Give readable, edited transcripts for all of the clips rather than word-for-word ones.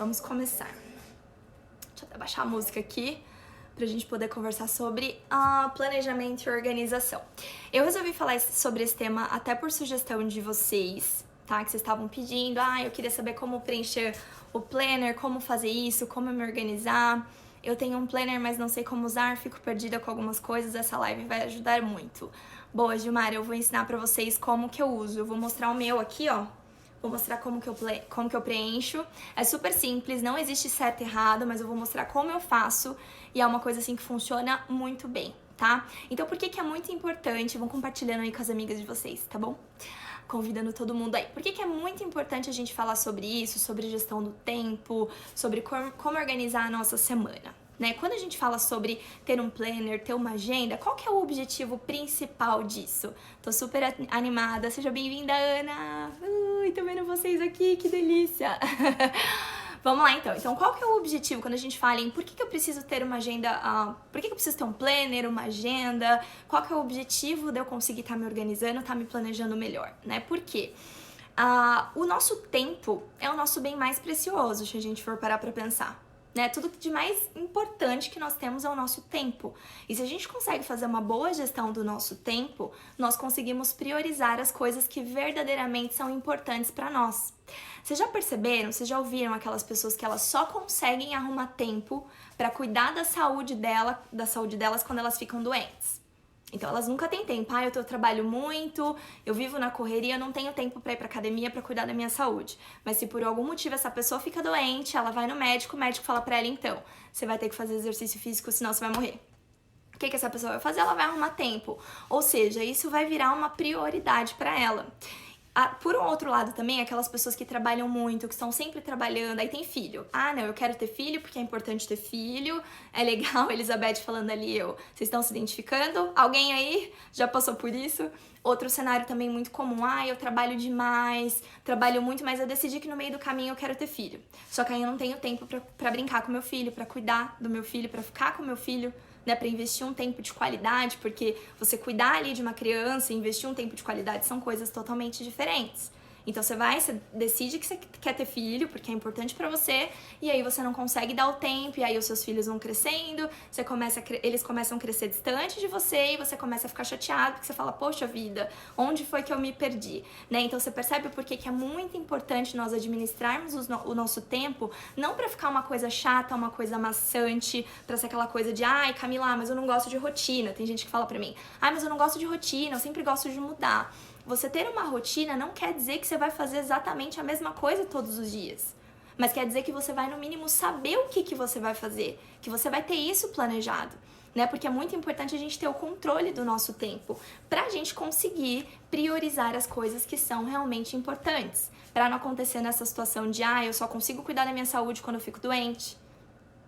Vamos começar. Deixa eu até baixar a música aqui pra gente poder conversar sobre planejamento e organização. Eu resolvi falar sobre esse tema até por sugestão de vocês, tá? Que vocês estavam pedindo, eu queria saber como preencher o planner, como fazer isso, como me organizar. Eu tenho um planner, mas não sei como usar, fico perdida com algumas coisas, essa live vai ajudar muito. Boa, Gilmar, eu vou ensinar pra vocês como que eu uso. Eu vou mostrar o meu aqui, ó. Vou mostrar como que eu preencho. É super simples, não existe certo e errado, mas eu vou mostrar como eu faço e é uma coisa assim que funciona muito bem, tá? Então por que é muito importante? Vão compartilhando aí com as amigas de vocês, tá bom? Convidando todo mundo aí. Por que é muito importante a gente falar sobre isso, sobre gestão do tempo, sobre como organizar a nossa semana? Né? Quando a gente fala sobre ter um planner, ter uma agenda, qual que é o objetivo principal disso? Tô super animada, seja bem-vinda, Ana! Tô vendo vocês aqui, que delícia! Vamos lá então. Então, qual que é o objetivo quando a gente fala em por que eu preciso ter uma agenda, por que eu preciso ter um planner, uma agenda? Qual que é o objetivo de eu conseguir estar me organizando, estar me planejando melhor, né? Por quê? O nosso tempo é o nosso bem mais precioso, se a gente for parar pra pensar. Né? Tudo de mais importante que nós temos é o nosso tempo. E se a gente consegue fazer uma boa gestão do nosso tempo, nós conseguimos priorizar as coisas que verdadeiramente são importantes para nós. Vocês já perceberam, vocês já ouviram aquelas pessoas que elas só conseguem arrumar tempo para cuidar da saúde delas quando elas ficam doentes? Então elas nunca têm tempo. Eu trabalho muito, eu vivo na correria, eu não tenho tempo pra ir pra academia pra cuidar da minha saúde. Mas se por algum motivo essa pessoa fica doente, ela vai no médico, o médico fala pra ela, então, você vai ter que fazer exercício físico, senão você vai morrer. O que essa pessoa vai fazer? Ela vai arrumar tempo. Ou seja, isso vai virar uma prioridade pra ela. Por um outro lado também, aquelas pessoas que trabalham muito, que estão sempre trabalhando, aí tem filho. Não, eu quero ter filho porque é importante ter filho. É legal, Elizabeth falando ali, vocês estão se identificando? Alguém aí já passou por isso? Outro cenário também muito comum, eu trabalho demais, trabalho muito, mas eu decidi que no meio do caminho eu quero ter filho. Só que aí eu não tenho tempo pra brincar com meu filho, pra cuidar do meu filho, pra ficar com meu filho, né, para investir um tempo de qualidade, porque você cuidar ali de uma criança e investir um tempo de qualidade são coisas totalmente diferentes. Então você decide que você quer ter filho, porque é importante pra você, e aí você não consegue dar o tempo, e aí os seus filhos vão crescendo, eles começam a crescer distante de você, e você começa a ficar chateado, porque você fala, poxa vida, onde foi que eu me perdi? Né? Então você percebe por que é muito importante nós administrarmos o nosso tempo, não pra ficar uma coisa chata, uma coisa maçante, pra ser aquela coisa de, Camila, mas eu não gosto de rotina. Tem gente que fala pra mim, mas eu não gosto de rotina, eu sempre gosto de mudar. Você ter uma rotina não quer dizer que você vai fazer exatamente a mesma coisa todos os dias. Mas quer dizer que você vai, no mínimo, saber o que você vai fazer. Que você vai ter isso planejado. Né? Porque é muito importante a gente ter o controle do nosso tempo. Pra gente conseguir priorizar as coisas que são realmente importantes. Pra não acontecer nessa situação de, eu só consigo cuidar da minha saúde quando eu fico doente.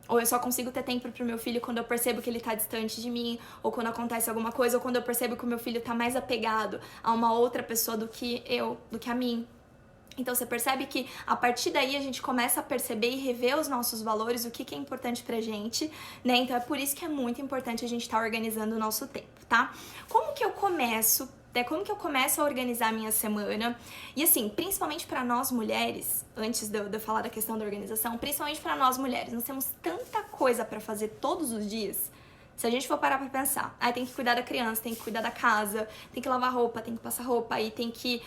Ou eu só consigo ter tempo pro meu filho quando eu percebo que ele tá distante de mim, ou quando acontece alguma coisa, ou quando eu percebo que o meu filho tá mais apegado a uma outra pessoa do que a mim. Então você percebe que a partir daí a gente começa a perceber e rever os nossos valores, o que é importante pra gente, né? Então é por isso que é muito importante a gente estar organizando o nosso tempo, tá? Como que eu começo a organizar a minha semana? E assim, principalmente para nós mulheres, antes de eu falar da questão da organização, principalmente para nós mulheres, nós temos tanta coisa para fazer todos os dias. Se a gente for parar pra pensar, tem que cuidar da criança, tem que cuidar da casa, tem que lavar roupa, tem que passar roupa, aí tem que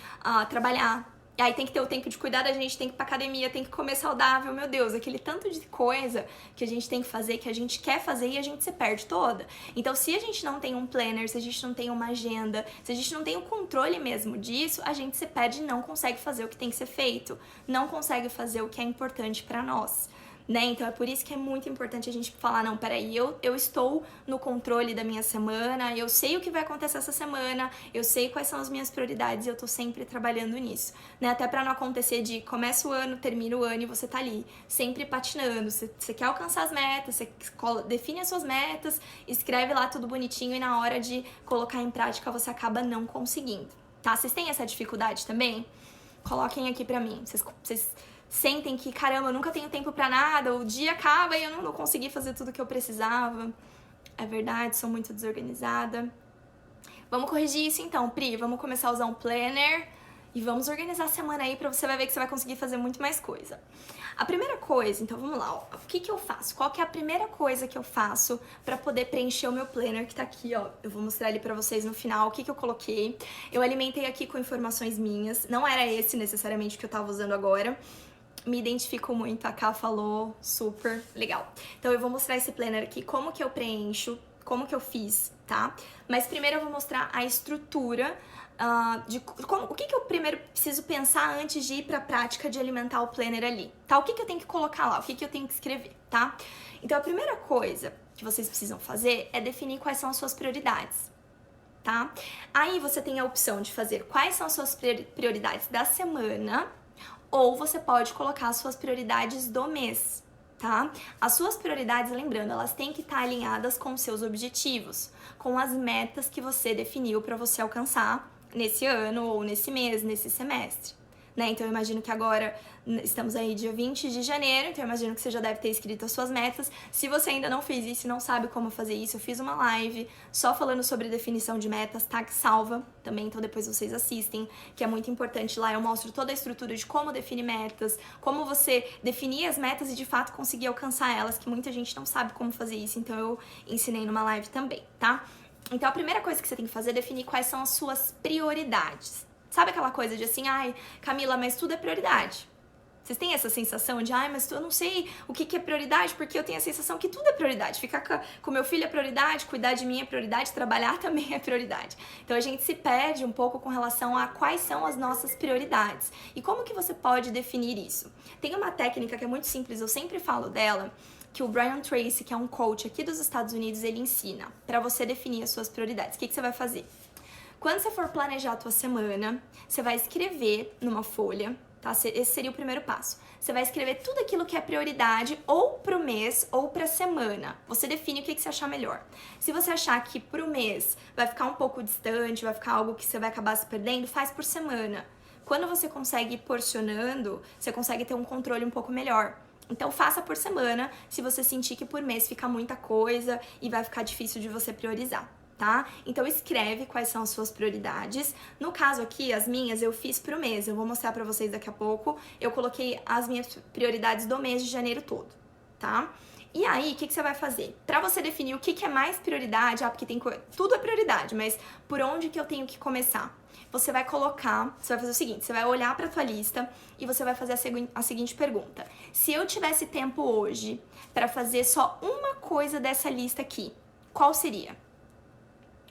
trabalhar. E aí tem que ter o tempo de cuidar da gente, tem que ir pra academia, tem que comer saudável, meu Deus, aquele tanto de coisa que a gente tem que fazer, que a gente quer fazer e a gente se perde toda. Então se a gente não tem um planner, se a gente não tem uma agenda, se a gente não tem o controle mesmo disso, a gente se perde e não consegue fazer o que tem que ser feito, não consegue fazer o que é importante pra nós. Né? Então é por isso que é muito importante a gente falar, não, peraí, eu estou no controle da minha semana, eu sei o que vai acontecer essa semana, eu sei quais são as minhas prioridades e eu tô sempre trabalhando nisso, né? Até pra não acontecer de começa o ano, termina o ano e você tá ali, sempre patinando, você quer alcançar as metas, você define as suas metas, escreve lá tudo bonitinho e na hora de colocar em prática você acaba não conseguindo, tá? Vocês têm essa dificuldade também? Coloquem aqui pra mim, vocês sentem que, caramba, eu nunca tenho tempo pra nada, o dia acaba e eu não consegui fazer tudo que eu precisava. É verdade, sou muito desorganizada. Vamos corrigir isso então, Pri, vamos começar a usar um planner e vamos organizar a semana aí pra você ver que você vai conseguir fazer muito mais coisa. A primeira coisa, então vamos lá, ó, o que que eu faço? Qual que é a primeira coisa que eu faço pra poder preencher o meu planner que tá aqui, ó? Eu vou mostrar ali pra vocês no final o que que eu coloquei. Eu alimentei aqui com informações minhas, não era esse necessariamente que eu tava usando agora. Me identifico muito, a Ká falou, super legal. Então eu vou mostrar esse planner aqui, como que eu preencho, como que eu fiz, tá? Mas primeiro eu vou mostrar a estrutura de como, o que que eu primeiro preciso pensar antes de ir pra prática de alimentar o planner ali, tá? O que que eu tenho que colocar lá, o que que eu tenho que escrever, tá? Então a primeira coisa que vocês precisam fazer é definir quais são as suas prioridades, tá? Aí você tem a opção de fazer quais são as suas prioridades da semana, ou você pode colocar as suas prioridades do mês, tá? As suas prioridades, lembrando, elas têm que estar alinhadas com os seus objetivos, com as metas que você definiu para você alcançar nesse ano ou nesse mês, nesse semestre, né? Então eu imagino que agora estamos aí dia 20 de janeiro, então eu imagino que você já deve ter escrito as suas metas. Se você ainda não fez isso e não sabe como fazer isso, eu fiz uma live só falando sobre definição de metas, tá? Que salva também, então depois vocês assistem, que é muito importante lá. Eu mostro toda a estrutura de como definir metas, como você definir as metas e de fato conseguir alcançar elas, que muita gente não sabe como fazer isso, então eu ensinei numa live também, tá? Então a primeira coisa que você tem que fazer é definir quais são as suas prioridades. Sabe aquela coisa de assim, ai, Camila, mas tudo é prioridade. Vocês têm essa sensação de, ai, mas eu não sei o que é prioridade, porque eu tenho a sensação que tudo é prioridade. Ficar com meu filho é prioridade, cuidar de mim é prioridade, trabalhar também é prioridade. Então a gente se perde um pouco com relação a quais são as nossas prioridades. E como que você pode definir isso? Tem uma técnica que é muito simples, eu sempre falo dela, que o Brian Tracy, que é um coach aqui dos Estados Unidos, ele ensina para você definir as suas prioridades. O que você vai fazer? Quando você for planejar a tua semana, você vai escrever numa folha, tá? Esse seria o primeiro passo. Você vai escrever tudo aquilo que é prioridade ou pro mês ou pra semana. Você define o que você achar melhor. Se você achar que pro mês vai ficar um pouco distante, vai ficar algo que você vai acabar se perdendo, faz por semana. Quando você consegue ir porcionando, você consegue ter um controle um pouco melhor. Então faça por semana, se você sentir que por mês fica muita coisa e vai ficar difícil de você priorizar, tá? Então escreve quais são as suas prioridades. No caso aqui, as minhas eu fiz pro mês, eu vou mostrar pra vocês daqui a pouco. Eu coloquei as minhas prioridades do mês de janeiro todo, tá? E aí, o que você vai fazer? Pra você definir o que é mais prioridade, porque tem tudo é prioridade, mas por onde que eu tenho que começar? Você vai colocar, você vai fazer o seguinte, você vai olhar pra tua lista e você vai fazer a seguinte pergunta. Se eu tivesse tempo hoje pra fazer só uma coisa dessa lista aqui, qual seria?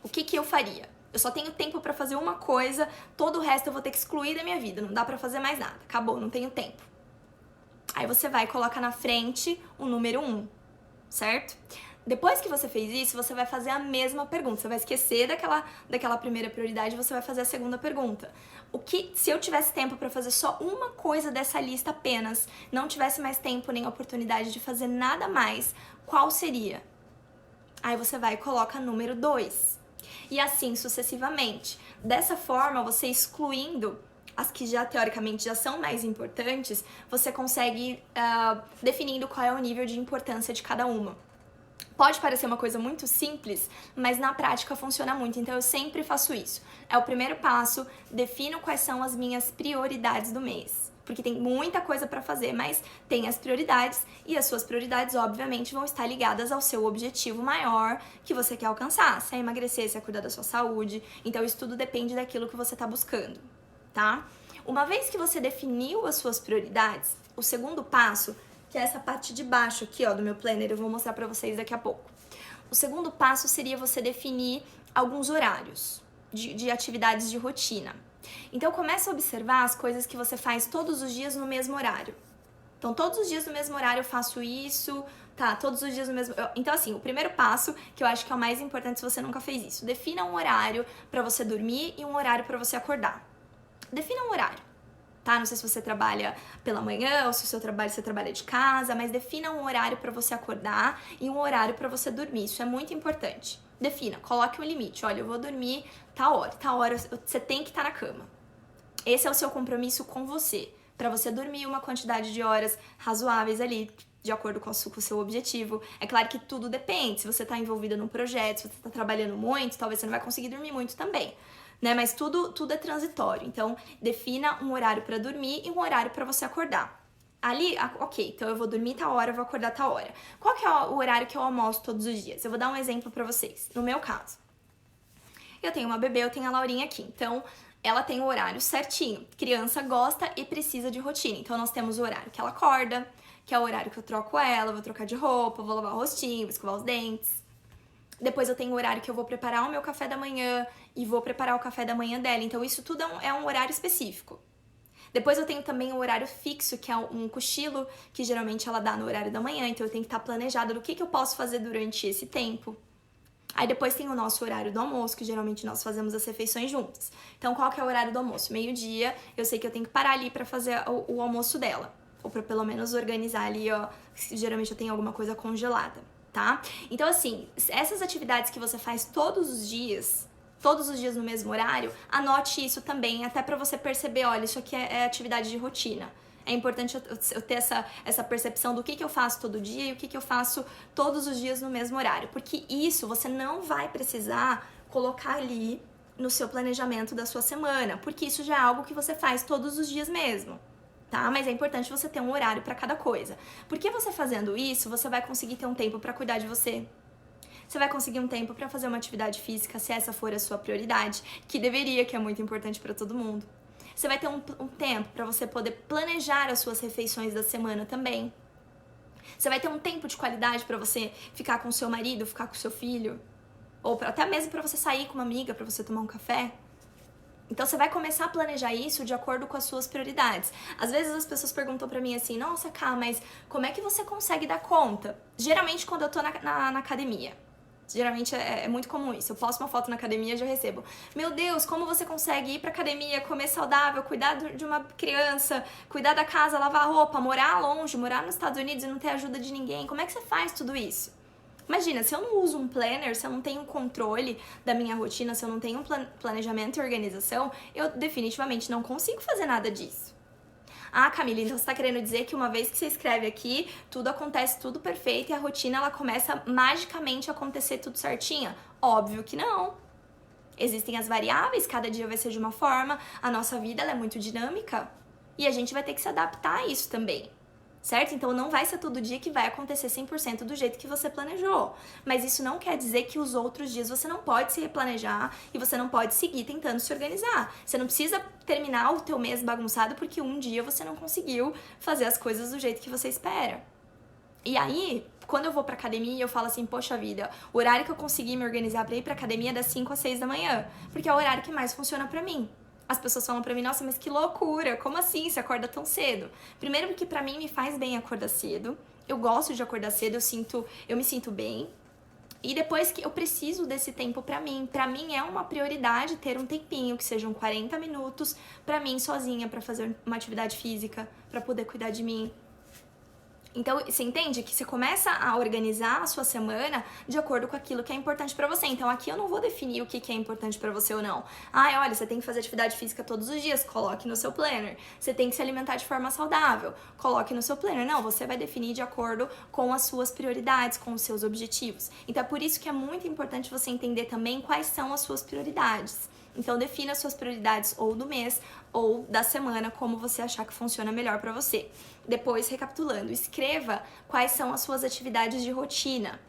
O que eu faria? Eu só tenho tempo pra fazer uma coisa, todo o resto eu vou ter que excluir da minha vida, não dá pra fazer mais nada, acabou, não tenho tempo. Aí você vai colocar na frente o número 1, certo? Depois que você fez isso, você vai fazer a mesma pergunta. Você vai esquecer daquela primeira prioridade e você vai fazer a segunda pergunta. Se eu tivesse tempo para fazer só uma coisa dessa lista apenas, não tivesse mais tempo nem oportunidade de fazer nada mais, qual seria? Aí você vai e coloca número 2. E assim sucessivamente. Dessa forma, você excluindo as que já teoricamente já são mais importantes, você consegue definindo qual é o nível de importância de cada uma. Pode parecer uma coisa muito simples, mas na prática funciona muito, então eu sempre faço isso. É o primeiro passo, defino quais são as minhas prioridades do mês. Porque tem muita coisa para fazer, mas tem as prioridades e as suas prioridades, obviamente, vão estar ligadas ao seu objetivo maior que você quer alcançar. Se é emagrecer, se é cuidar da sua saúde, então isso tudo depende daquilo que você está buscando, tá? Uma vez que você definiu as suas prioridades, o segundo passo, que é essa parte de baixo aqui, ó, do meu planner, eu vou mostrar pra vocês daqui a pouco. O segundo passo seria você definir alguns horários de atividades de rotina. Então começa a observar as coisas que você faz todos os dias no mesmo horário. Então todos os dias no mesmo horário eu faço isso, tá? Todos os dias no mesmo... Então assim, o primeiro passo, que eu acho que é o mais importante se você nunca fez isso, defina um horário pra você dormir e um horário pra você acordar. Defina um horário. Tá? Não sei se você trabalha pela manhã ou se você trabalha de casa, mas defina um horário para você acordar e um horário para você dormir. Isso é muito importante. Defina, coloque um limite. Olha, eu vou dormir tal hora você tem que estar na cama. Esse é o seu compromisso com você, para você dormir uma quantidade de horas razoáveis ali, de acordo com o seu objetivo. É claro que tudo depende. Se você está envolvida num projeto, se você está trabalhando muito, talvez você não vai conseguir dormir muito também. Né? Mas tudo é transitório. Então, defina um horário para dormir e um horário para você acordar. Ali, ok, então eu vou dormir tal hora, eu vou acordar tal hora. Qual que é o horário que eu almoço todos os dias? Eu vou dar um exemplo pra vocês. No meu caso, eu tenho uma bebê, eu tenho a Laurinha aqui, então ela tem o horário certinho. Criança gosta e precisa de rotina, então nós temos o horário que ela acorda, que é o horário que eu troco ela, vou trocar de roupa, vou lavar o rostinho, vou escovar os dentes. Depois eu tenho o horário que eu vou preparar o meu café da manhã e vou preparar o café da manhã dela, então isso tudo é um horário específico. Depois eu tenho também o horário fixo, que é um cochilo, que geralmente ela dá no horário da manhã, então eu tenho que estar planejada do que eu posso fazer durante esse tempo. Aí depois tem o nosso horário do almoço, que geralmente nós fazemos as refeições juntas. Então qual que é o horário do almoço? Meio-dia, eu sei que eu tenho que parar ali pra fazer o almoço dela. Ou pra pelo menos organizar ali, ó, geralmente eu tenho alguma coisa congelada, tá? Então assim, essas atividades que você faz todos os dias no mesmo horário, anote isso também, até pra você perceber, olha, isso aqui é atividade de rotina. É importante eu ter essa percepção do que eu faço todo dia e o que eu faço todos os dias no mesmo horário. Porque isso você não vai precisar colocar ali no seu planejamento da sua semana, porque isso já é algo que você faz todos os dias mesmo, tá? Mas é importante você ter um horário para cada coisa. Porque você fazendo isso, você vai conseguir ter um tempo para cuidar de você. Você vai conseguir um tempo para fazer uma atividade física, se essa for a sua prioridade, que deveria, que é muito importante para todo mundo. Você vai ter um tempo para você poder planejar as suas refeições da semana também. Você vai ter um tempo de qualidade para você ficar com o seu marido, ficar com o seu filho, ou até mesmo para você sair com uma amiga, para você tomar um café. Então você vai começar a planejar isso de acordo com as suas prioridades. Às vezes as pessoas perguntam pra mim assim, nossa, Ká, mas como é que você consegue dar conta? Geralmente quando eu tô na academia. Geralmente é muito comum isso. Eu posto uma foto na academia e já recebo. Meu Deus, como você consegue ir pra academia, comer saudável, cuidar de uma criança, cuidar da casa, lavar roupa, morar longe, morar nos Estados Unidos e não ter ajuda de ninguém? Como é que você faz tudo isso? Imagina, se eu não uso um planner, se eu não tenho controle da minha rotina, se eu não tenho um planejamento e organização, eu definitivamente não consigo fazer nada disso. Ah, Camila, então você tá querendo dizer que uma vez que você escreve aqui, tudo acontece tudo perfeito e a rotina ela começa magicamente a acontecer tudo certinha? Óbvio que não. Existem as variáveis, cada dia vai ser de uma forma, a nossa vida ela é muito dinâmica e a gente vai ter que se adaptar a isso também. Certo? Então não vai ser todo dia que vai acontecer 100% do jeito que você planejou. Mas isso não quer dizer que os outros dias você não pode se replanejar e você não pode seguir tentando se organizar. Você não precisa terminar o teu mês bagunçado porque um dia você não conseguiu fazer as coisas do jeito que você espera. E aí, quando eu vou pra academia, eu falo assim, poxa vida, o horário que eu consegui me organizar pra ir pra academia é das 5 às 6 da manhã, porque é o horário que mais funciona pra mim. As pessoas falam pra mim, nossa, mas que loucura, como assim você acorda tão cedo? Primeiro porque pra mim me faz bem acordar cedo, eu gosto de acordar cedo, eu me sinto bem. E depois que eu preciso desse tempo pra mim é uma prioridade ter um tempinho, que sejam 40 minutos pra mim sozinha, pra fazer uma atividade física, pra poder cuidar de mim. Então, você entende que você começa a organizar a sua semana de acordo com aquilo que é importante pra você. Então, aqui eu não vou definir o que é importante pra você ou não. Ah, olha, você tem que fazer atividade física todos os dias, coloque no seu planner. Você tem que se alimentar de forma saudável, coloque no seu planner. Não, você vai definir de acordo com as suas prioridades, com os seus objetivos. Então, é por isso que é muito importante você entender também quais são as suas prioridades. Então, defina as suas prioridades ou do mês ou da semana, como você achar que funciona melhor pra você. Depois, recapitulando, escreva quais são as suas atividades de rotina.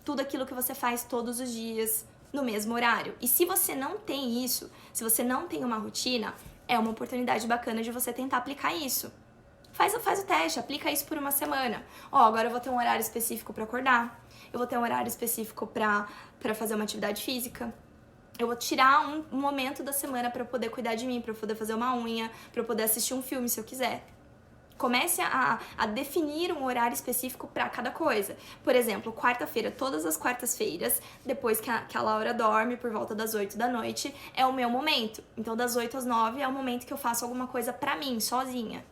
Tudo aquilo que você faz todos os dias, no mesmo horário. E se você não tem isso, se você não tem uma rotina, é uma oportunidade bacana de você tentar aplicar isso. Faz o teste, aplica isso por uma semana. Ó, agora eu vou ter um horário específico pra acordar. Eu vou ter um horário específico pra fazer uma atividade física. Eu vou tirar um momento da semana pra poder cuidar de mim, pra poder fazer uma unha, pra poder assistir um filme se eu quiser. Comece a definir um horário específico pra cada coisa. Por exemplo, quarta-feira, todas as quartas-feiras, depois que a Laura dorme, por volta das 8 da noite, é o meu momento. Então, das 8 às 9 é o momento que eu faço alguma coisa pra mim, sozinha.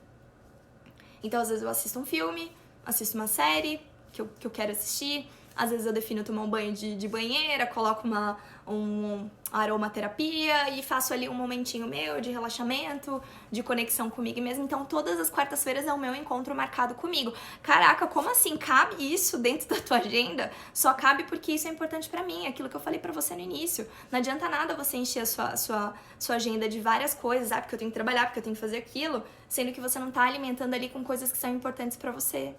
Então, às vezes eu assisto um filme, assisto uma série que eu quero assistir, Às vezes eu defino tomar um banho de banheira, coloco um aromaterapia e faço ali um momentinho meu de relaxamento, de conexão comigo mesmo. Então todas as quartas-feiras é o meu encontro marcado comigo. Caraca, como assim? Cabe isso dentro da tua agenda? Só cabe porque isso é importante pra mim, aquilo que eu falei pra você no início. Não adianta nada você encher a sua agenda de várias coisas, porque eu tenho que trabalhar, porque eu tenho que fazer aquilo, sendo que você não tá alimentando ali com coisas que são importantes pra você.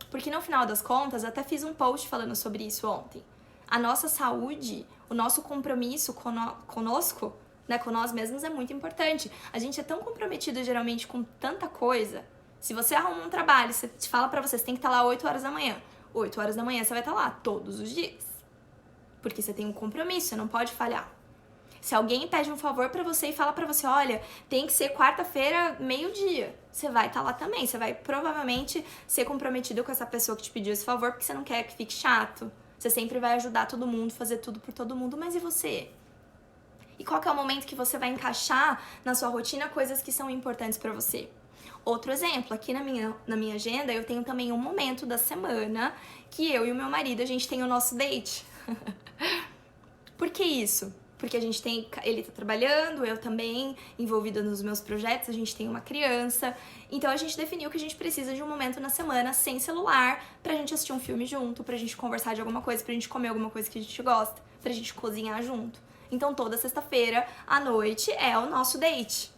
Porque no final das contas, eu até fiz um post falando sobre isso ontem. A nossa saúde, o nosso compromisso conosco, né, com nós mesmos é muito importante. A gente é tão comprometido geralmente com tanta coisa. Se você arruma um trabalho, você te fala pra você tem que estar lá 8 horas da manhã. 8 horas da manhã você vai estar lá todos os dias. Porque você tem um compromisso, você não pode falhar. Se alguém pede um favor pra você e fala pra você, olha, tem que ser quarta-feira, meio-dia, você vai estar lá também. Você vai provavelmente ser comprometido com essa pessoa que te pediu esse favor, porque você não quer que fique chato. Você sempre vai ajudar todo mundo, fazer tudo por todo mundo, mas e você? E qual que é o momento que você vai encaixar na sua rotina coisas que são importantes pra você? Outro exemplo, aqui na minha agenda, eu tenho também um momento da semana que eu e o meu marido, a gente tem o nosso date. Por que isso? Porque ele tá trabalhando, eu também, envolvida nos meus projetos, a gente tem uma criança. Então a gente definiu que a gente precisa de um momento na semana sem celular pra gente assistir um filme junto, pra gente conversar de alguma coisa, pra gente comer alguma coisa que a gente gosta, pra gente cozinhar junto. Então toda sexta-feira à noite é o nosso date.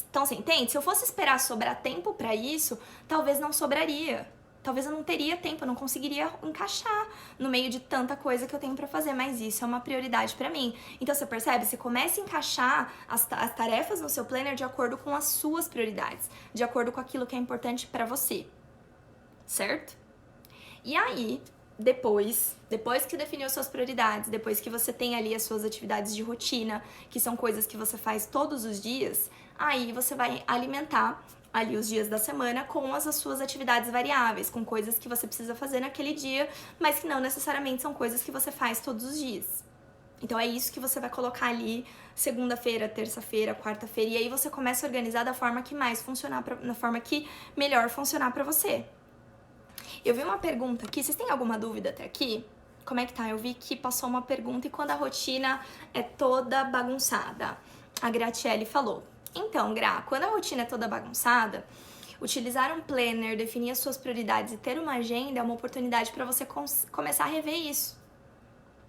Então você entende? Se eu fosse esperar sobrar tempo pra isso, talvez não sobraria. Talvez eu não teria tempo, eu não conseguiria encaixar no meio de tanta coisa que eu tenho pra fazer, mas isso é uma prioridade pra mim. Então você percebe? Você começa a encaixar as tarefas no seu planner de acordo com as suas prioridades, de acordo com aquilo que é importante pra você, certo? E aí, depois que definiu suas prioridades, depois que você tem ali as suas atividades de rotina, que são coisas que você faz todos os dias, aí você vai alimentar ali os dias da semana com as suas atividades variáveis, com coisas que você precisa fazer naquele dia, mas que não necessariamente são coisas que você faz todos os dias. Então é isso que você vai colocar ali segunda-feira, terça-feira, quarta-feira, e aí você começa a organizar da forma que mais funcionar, na forma que melhor funcionar pra você. Eu vi uma pergunta aqui, vocês têm alguma dúvida até aqui? Como é que tá? Eu vi que passou uma pergunta e quando a rotina é toda bagunçada. A Graciele falou. Então, Gra, quando a rotina é toda bagunçada, utilizar um planner, definir as suas prioridades e ter uma agenda é uma oportunidade para você começar a rever isso.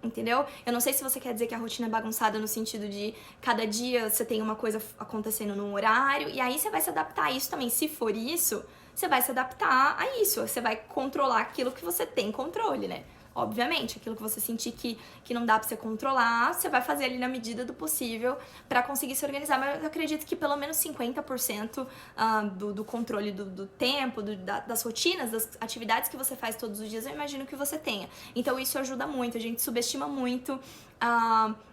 Entendeu? Eu não sei se você quer dizer que a rotina é bagunçada no sentido de cada dia você tem uma coisa acontecendo num horário e aí você vai se adaptar a isso também. Se for isso, você vai se adaptar a isso. Você vai controlar aquilo que você tem controle, né? Obviamente, aquilo que você sentir que não dá pra você controlar, você vai fazer ali na medida do possível pra conseguir se organizar. Mas eu acredito que pelo menos 50% do controle do tempo, das rotinas, das atividades que você faz todos os dias, eu imagino que você tenha. Então isso ajuda muito, a gente subestima muito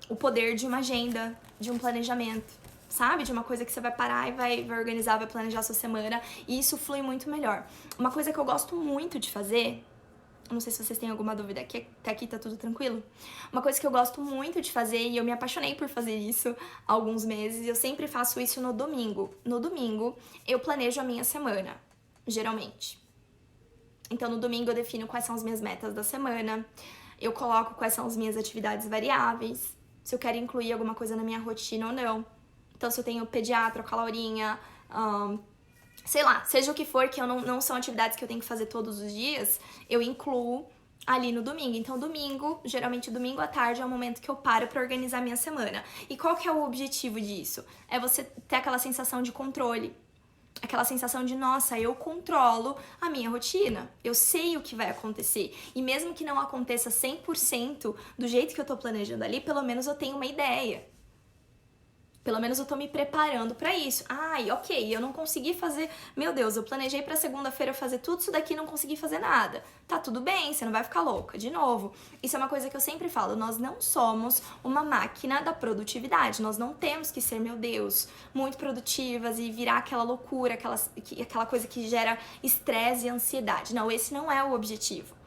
o poder de uma agenda, de um planejamento. Sabe? De uma coisa que você vai parar e vai organizar, vai planejar a sua semana. E isso flui muito melhor. Uma coisa que eu gosto muito de fazer, não sei se vocês têm alguma dúvida, até aqui tá tudo tranquilo. Uma coisa que eu gosto muito de fazer, e eu me apaixonei por fazer isso há alguns meses, e eu sempre faço isso no domingo. No domingo, eu planejo a minha semana, geralmente. Então, no domingo eu defino quais são as minhas metas da semana, eu coloco quais são as minhas atividades variáveis, se eu quero incluir alguma coisa na minha rotina ou não. Então, se eu tenho pediatra, calaurinha, sei lá, seja o que for, que eu não são atividades que eu tenho que fazer todos os dias, eu incluo ali no domingo. Então, domingo, geralmente domingo à tarde é o momento que eu paro pra organizar a minha semana. E qual que é o objetivo disso? É você ter aquela sensação de controle. Aquela sensação de, nossa, eu controlo a minha rotina. Eu sei o que vai acontecer. E mesmo que não aconteça 100% do jeito que eu tô planejando ali, pelo menos eu tenho uma ideia. Pelo menos eu tô me preparando pra isso. Ai, ok, eu não consegui fazer... Meu Deus, eu planejei pra segunda-feira fazer tudo isso daqui e não consegui fazer nada. Tá tudo bem, você não vai ficar louca. De novo, isso é uma coisa que eu sempre falo. Nós não somos uma máquina da produtividade. Nós não temos que ser, meu Deus, muito produtivas e virar aquela loucura, aquela coisa que gera estresse e ansiedade. Não, esse não é o objetivo.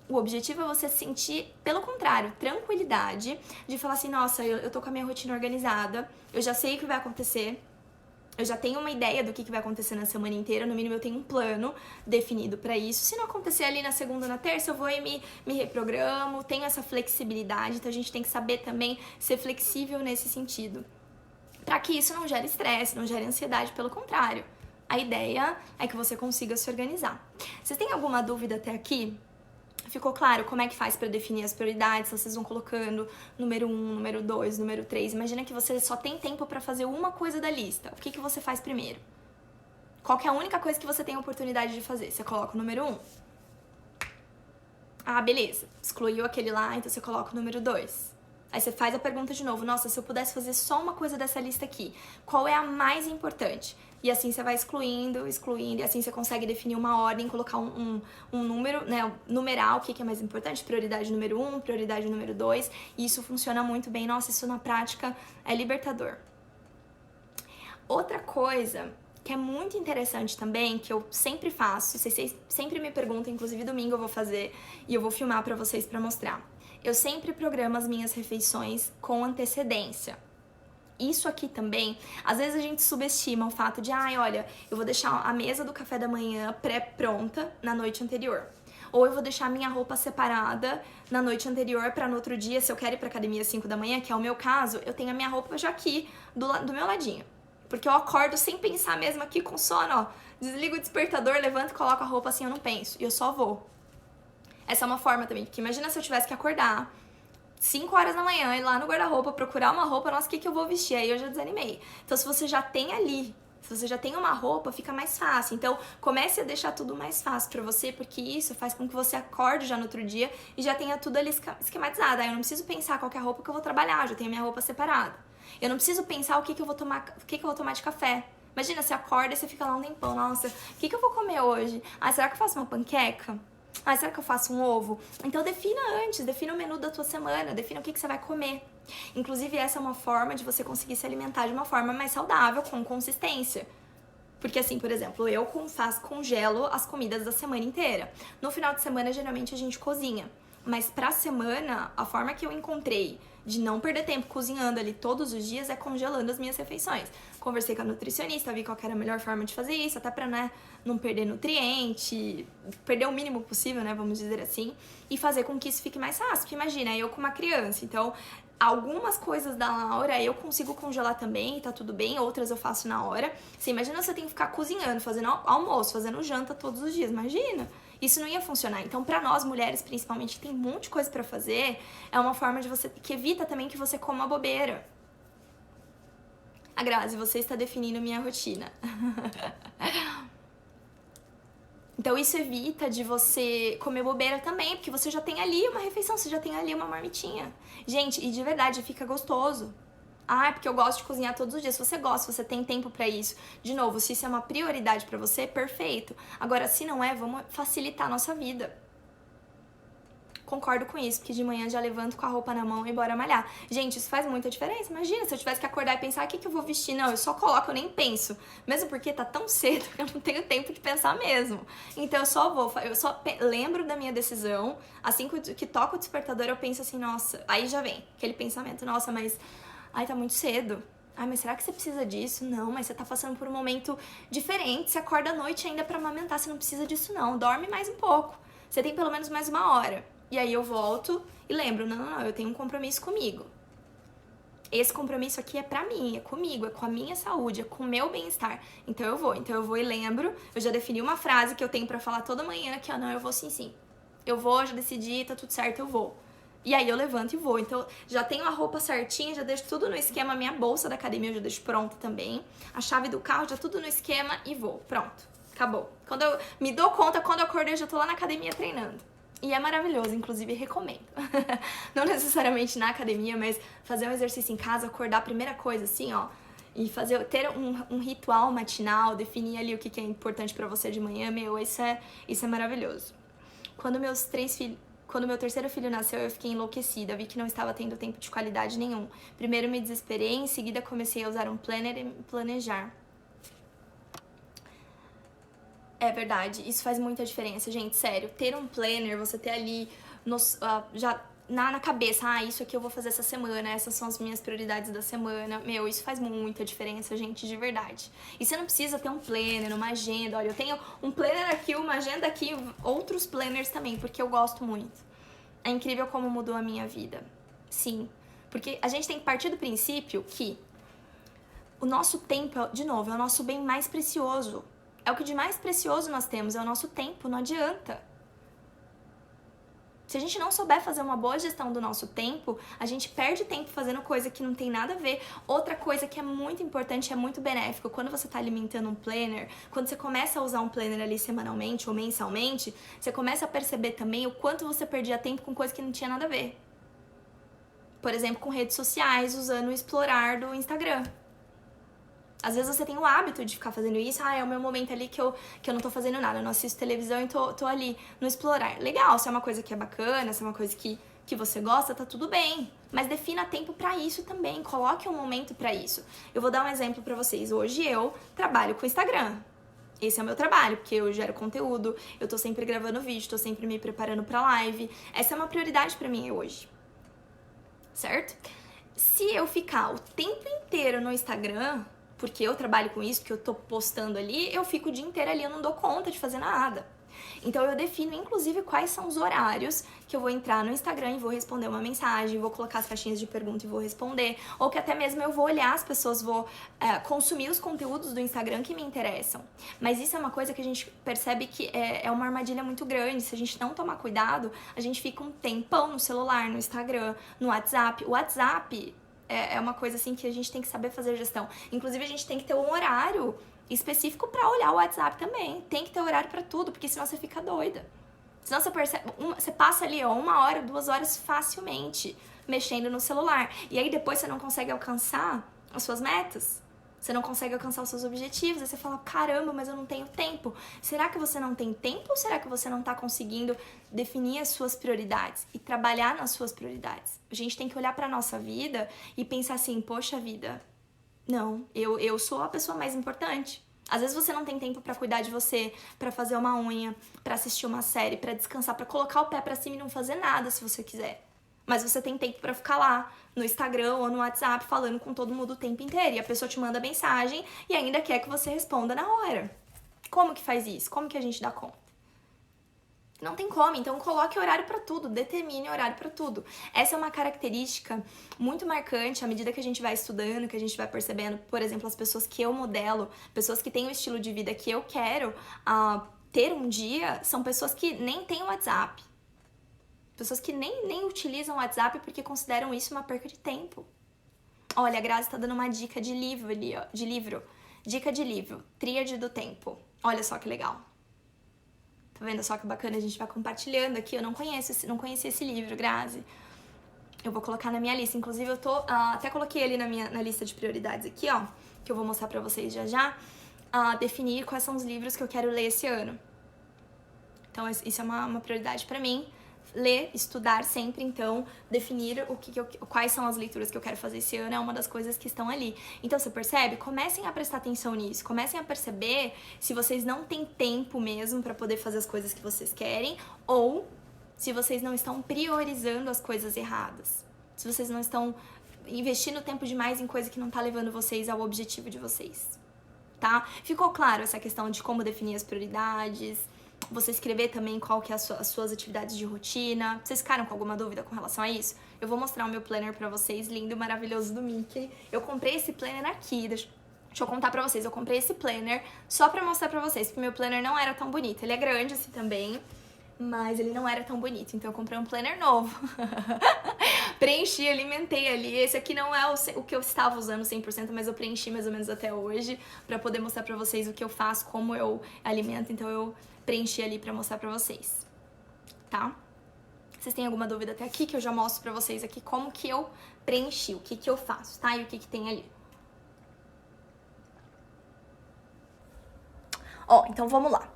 O objetivo é você sentir, pelo contrário, tranquilidade de falar assim, nossa, eu tô com a minha rotina organizada, eu já sei o que vai acontecer, Eu já tenho uma ideia do que vai acontecer na semana inteira, no mínimo eu tenho um plano definido pra isso. Se não acontecer ali na segunda ou na terça, eu vou e me reprogramo, tenho essa flexibilidade, então a gente tem que saber também ser flexível nesse sentido. Pra que isso não gere estresse, não gere ansiedade, pelo contrário. A ideia é que você consiga se organizar. Vocês têm alguma dúvida até aqui? Ficou claro como é que faz para definir as prioridades? Se vocês vão colocando número 1, número 2, número 3. Imagina que você só tem tempo para fazer uma coisa da lista. O que você faz primeiro? Qual que é a única coisa que você tem a oportunidade de fazer? Você coloca o número 1. Ah, beleza. Excluiu aquele lá, então você coloca o número 2. Aí você faz a pergunta de novo. Nossa, se eu pudesse fazer só uma coisa dessa lista aqui, qual é a mais importante? E assim você vai excluindo, e assim você consegue definir uma ordem, colocar um número, né, numerar o que é mais importante, prioridade número 1, prioridade número 2, e isso funciona muito bem. Nossa, isso na prática é libertador. Outra coisa que é muito interessante também, que eu sempre faço, vocês sempre me perguntam, inclusive domingo eu vou fazer, e eu vou filmar pra vocês pra mostrar. Eu sempre programo as minhas refeições com antecedência. Isso aqui também, às vezes a gente subestima o fato de, olha, eu vou deixar a mesa do café da manhã pré-pronta na noite anterior. Ou eu vou deixar minha roupa separada na noite anterior para no outro dia, se eu quero ir pra academia às 5 da manhã, que é o meu caso, eu tenho a minha roupa já aqui do meu ladinho. Porque eu acordo sem pensar mesmo aqui com sono, ó. Desligo o despertador, levanto e coloco a roupa assim, eu não penso. E eu só vou. Essa é uma forma também, porque imagina se eu tivesse que acordar 5 horas da manhã, ir lá no guarda-roupa, procurar uma roupa, nossa, o que eu vou vestir? Aí eu já desanimei. Então, se você já tem ali, se você já tem uma roupa, fica mais fácil. Então, comece a deixar tudo mais fácil pra você, porque isso faz com que você acorde já no outro dia e já tenha tudo ali esquematizado. Aí eu não preciso pensar qual que é a roupa que eu vou trabalhar, já tenho minha roupa separada. Eu não preciso pensar o que eu vou tomar, o que eu vou tomar de café. Imagina, você acorda e você fica lá um tempão, nossa, o que eu vou comer hoje? Será que eu faço uma panqueca? Será que eu faço um ovo? Então defina antes, defina o menu da tua semana, defina o que você vai comer. Inclusive, essa é uma forma de você conseguir se alimentar de uma forma mais saudável, com consistência. Porque assim, por exemplo, eu congelo as comidas da semana inteira. No final de semana, geralmente a gente cozinha. Mas pra semana, a forma que eu encontrei de não perder tempo cozinhando ali todos os dias é congelando as minhas refeições. Conversei com a nutricionista, vi qual era a melhor forma de fazer isso, até pra, né, não perder nutriente, perder o mínimo possível, né, vamos dizer assim, e fazer com que isso fique mais fácil. Porque imagina, eu com uma criança, então algumas coisas da Laura eu consigo congelar também, tá tudo bem, outras eu faço na hora. Você imagina você tem que ficar cozinhando, fazendo almoço, fazendo janta todos os dias, imagina? Isso não ia funcionar. Então, pra nós mulheres, principalmente, que tem um monte de coisa pra fazer, é uma forma de você que evita também que você coma bobeira. A Grazi, você está definindo minha rotina. Então, isso evita de você comer bobeira também, porque você já tem ali uma refeição, você já tem ali uma marmitinha. Gente, e de verdade, fica gostoso. É porque eu gosto de cozinhar todos os dias. Se você gosta, se você tem tempo pra isso. De novo, se isso é uma prioridade pra você, perfeito. Agora, se não é, vamos facilitar a nossa vida. Concordo com isso, porque de manhã já levanto com a roupa na mão e bora malhar. Gente, isso faz muita diferença. Imagina, se eu tivesse que acordar e pensar, o que eu vou vestir? Não, eu só coloco, eu nem penso. Mesmo porque tá tão cedo que eu não tenho tempo de pensar mesmo. Então eu só lembro da minha decisão. Assim que toca o despertador, eu penso assim, nossa. Aí já vem aquele pensamento, nossa, mas... tá muito cedo. Mas será que você precisa disso? Não, mas você tá passando por um momento diferente. Você acorda à noite ainda pra amamentar, você não precisa disso não. Dorme mais um pouco. Você tem pelo menos mais 1 hora. E aí eu volto e lembro, não, eu tenho um compromisso comigo. Esse compromisso aqui é pra mim, é comigo, é com a minha saúde, é com o meu bem-estar. Então eu vou e lembro. Eu já defini uma frase que eu tenho pra falar toda manhã, que não, eu vou sim. Eu vou, já decidi, tá tudo certo, eu vou. E aí eu levanto e vou. Então, já tenho a roupa certinha, já deixo tudo no esquema. Minha bolsa da academia eu já deixo pronta também. A chave do carro, já tudo no esquema e vou. Pronto. Acabou. Quando eu me dou conta, quando eu acordei, eu já tô lá na academia treinando. E é maravilhoso, inclusive recomendo. Não necessariamente na academia, mas fazer um exercício em casa, acordar a primeira coisa assim, ó. E ter um ritual matinal, definir ali o que é importante pra você de manhã, isso é maravilhoso. Quando meu terceiro filho nasceu, eu fiquei enlouquecida. Vi que não estava tendo tempo de qualidade nenhum. Primeiro me desesperei, em seguida comecei a usar um planner e me planejar. É verdade, isso faz muita diferença, gente, sério. Ter um planner, você ter ali já na cabeça, isso aqui eu vou fazer essa semana, essas são as minhas prioridades da semana. Meu, isso faz muita diferença, gente, de verdade. E você não precisa ter um planner, uma agenda. Olha, eu tenho um planner aqui, uma agenda aqui, outros planners também, porque eu gosto muito. É incrível como mudou a minha vida. Sim, porque a gente tem que partir do princípio que o nosso tempo, de novo, é o nosso bem mais precioso. É o que de mais precioso nós temos, é o nosso tempo, não adianta. Se a gente não souber fazer uma boa gestão do nosso tempo, a gente perde tempo fazendo coisa que não tem nada a ver. Outra coisa que é muito importante, é muito benéfico, quando você está alimentando um planner, quando você começa a usar um planner ali semanalmente ou mensalmente, você começa a perceber também o quanto você perdia tempo com coisa que não tinha nada a ver. Por exemplo, com redes sociais, usando o explorar do Instagram. Às vezes você tem o hábito de ficar fazendo isso, é o meu momento ali que eu não tô fazendo nada, eu não assisto televisão e tô ali no explorar. Legal, se é uma coisa que é bacana, se é uma coisa que você gosta, tá tudo bem. Mas defina tempo pra isso também, coloque um momento pra isso. Eu vou dar um exemplo pra vocês. Hoje eu trabalho com o Instagram. Esse é o meu trabalho, porque eu gero conteúdo, eu tô sempre gravando vídeo, tô sempre me preparando pra live. Essa é uma prioridade pra mim hoje. Certo? Se eu ficar o tempo inteiro no Instagram, porque eu trabalho com isso, porque eu tô postando ali, eu fico o dia inteiro ali, eu não dou conta de fazer nada. Então eu defino, inclusive, quais são os horários que eu vou entrar no Instagram e vou responder uma mensagem, vou colocar as caixinhas de pergunta e vou responder, ou que até mesmo eu vou olhar as pessoas, vou consumir os conteúdos do Instagram que me interessam. Mas isso é uma coisa que a gente percebe que é uma armadilha muito grande. Se a gente não tomar cuidado, a gente fica um tempão no celular, no Instagram, no WhatsApp. O WhatsApp é uma coisa assim que a gente tem que saber fazer gestão. Inclusive, a gente tem que ter um horário específico pra olhar o WhatsApp também. Tem que ter horário pra tudo, porque senão você fica doida. Senão você percebe, você passa ali 1 hora, 2 horas facilmente mexendo no celular. E aí depois você não consegue alcançar as suas metas. Você não consegue alcançar os seus objetivos. Aí você fala, caramba, mas eu não tenho tempo. Será que você não tem tempo ou será que você não tá conseguindo definir as suas prioridades e trabalhar nas suas prioridades? A gente tem que olhar pra nossa vida e pensar assim, poxa vida, não, eu sou a pessoa mais importante. Às vezes você não tem tempo pra cuidar de você, pra fazer uma unha, pra assistir uma série, pra descansar, pra colocar o pé pra cima e não fazer nada se você quiser. Mas você tem tempo pra ficar lá no Instagram ou no WhatsApp falando com todo mundo o tempo inteiro. E a pessoa te manda mensagem e ainda quer que você responda na hora. Como que faz isso? Como que a gente dá conta? Não tem como, então coloque horário pra tudo, determine horário pra tudo. Essa é uma característica muito marcante à medida que a gente vai estudando, que a gente vai percebendo, por exemplo, as pessoas que eu modelo, pessoas que têm o estilo de vida que eu quero ter um dia, são pessoas que nem têm WhatsApp. Pessoas que nem utilizam o WhatsApp porque consideram isso uma perca de tempo. Olha, a Grazi tá dando uma dica de livro ali, ó, de livro. Dica de livro, Tríade do Tempo. Olha só que legal. Tá vendo só que bacana? A gente vai compartilhando aqui. Eu não conhecia esse livro, Grazi. Eu vou colocar na minha lista. Inclusive, eu até coloquei ali na lista de prioridades aqui, ó, que eu vou mostrar pra vocês já. Definir quais são os livros que eu quero ler esse ano. Então, isso é uma prioridade pra mim. Ler, estudar sempre, então, definir quais são as leituras que eu quero fazer esse ano é uma das coisas que estão ali. Então, você percebe? Comecem a prestar atenção nisso, comecem a perceber se vocês não têm tempo mesmo para poder fazer as coisas que vocês querem ou se vocês não estão priorizando as coisas erradas. Se vocês não estão investindo tempo demais em coisa que não tá levando vocês ao objetivo de vocês, tá? Ficou claro essa questão de como definir as prioridades? Você escrever também qual que é as suas atividades de rotina. Vocês ficaram com alguma dúvida com relação a isso? Eu vou mostrar o meu planner pra vocês, lindo, maravilhoso do Mickey. Eu comprei esse planner aqui, deixa eu contar pra vocês. Eu comprei esse planner só pra mostrar pra vocês, porque meu planner não era tão bonito. Ele é grande assim também, mas ele não era tão bonito, então eu comprei um planner novo. Preenchi, alimentei ali. Esse aqui não é o que eu estava usando 100%, mas eu preenchi mais ou menos até hoje, pra poder mostrar pra vocês o que eu faço, como eu alimento, então eu preenchi ali pra mostrar pra vocês, tá? Vocês têm alguma dúvida até aqui, que eu já mostro pra vocês aqui como que eu preenchi, o que que eu faço, tá? E o que que tem ali. Ó, então vamos lá.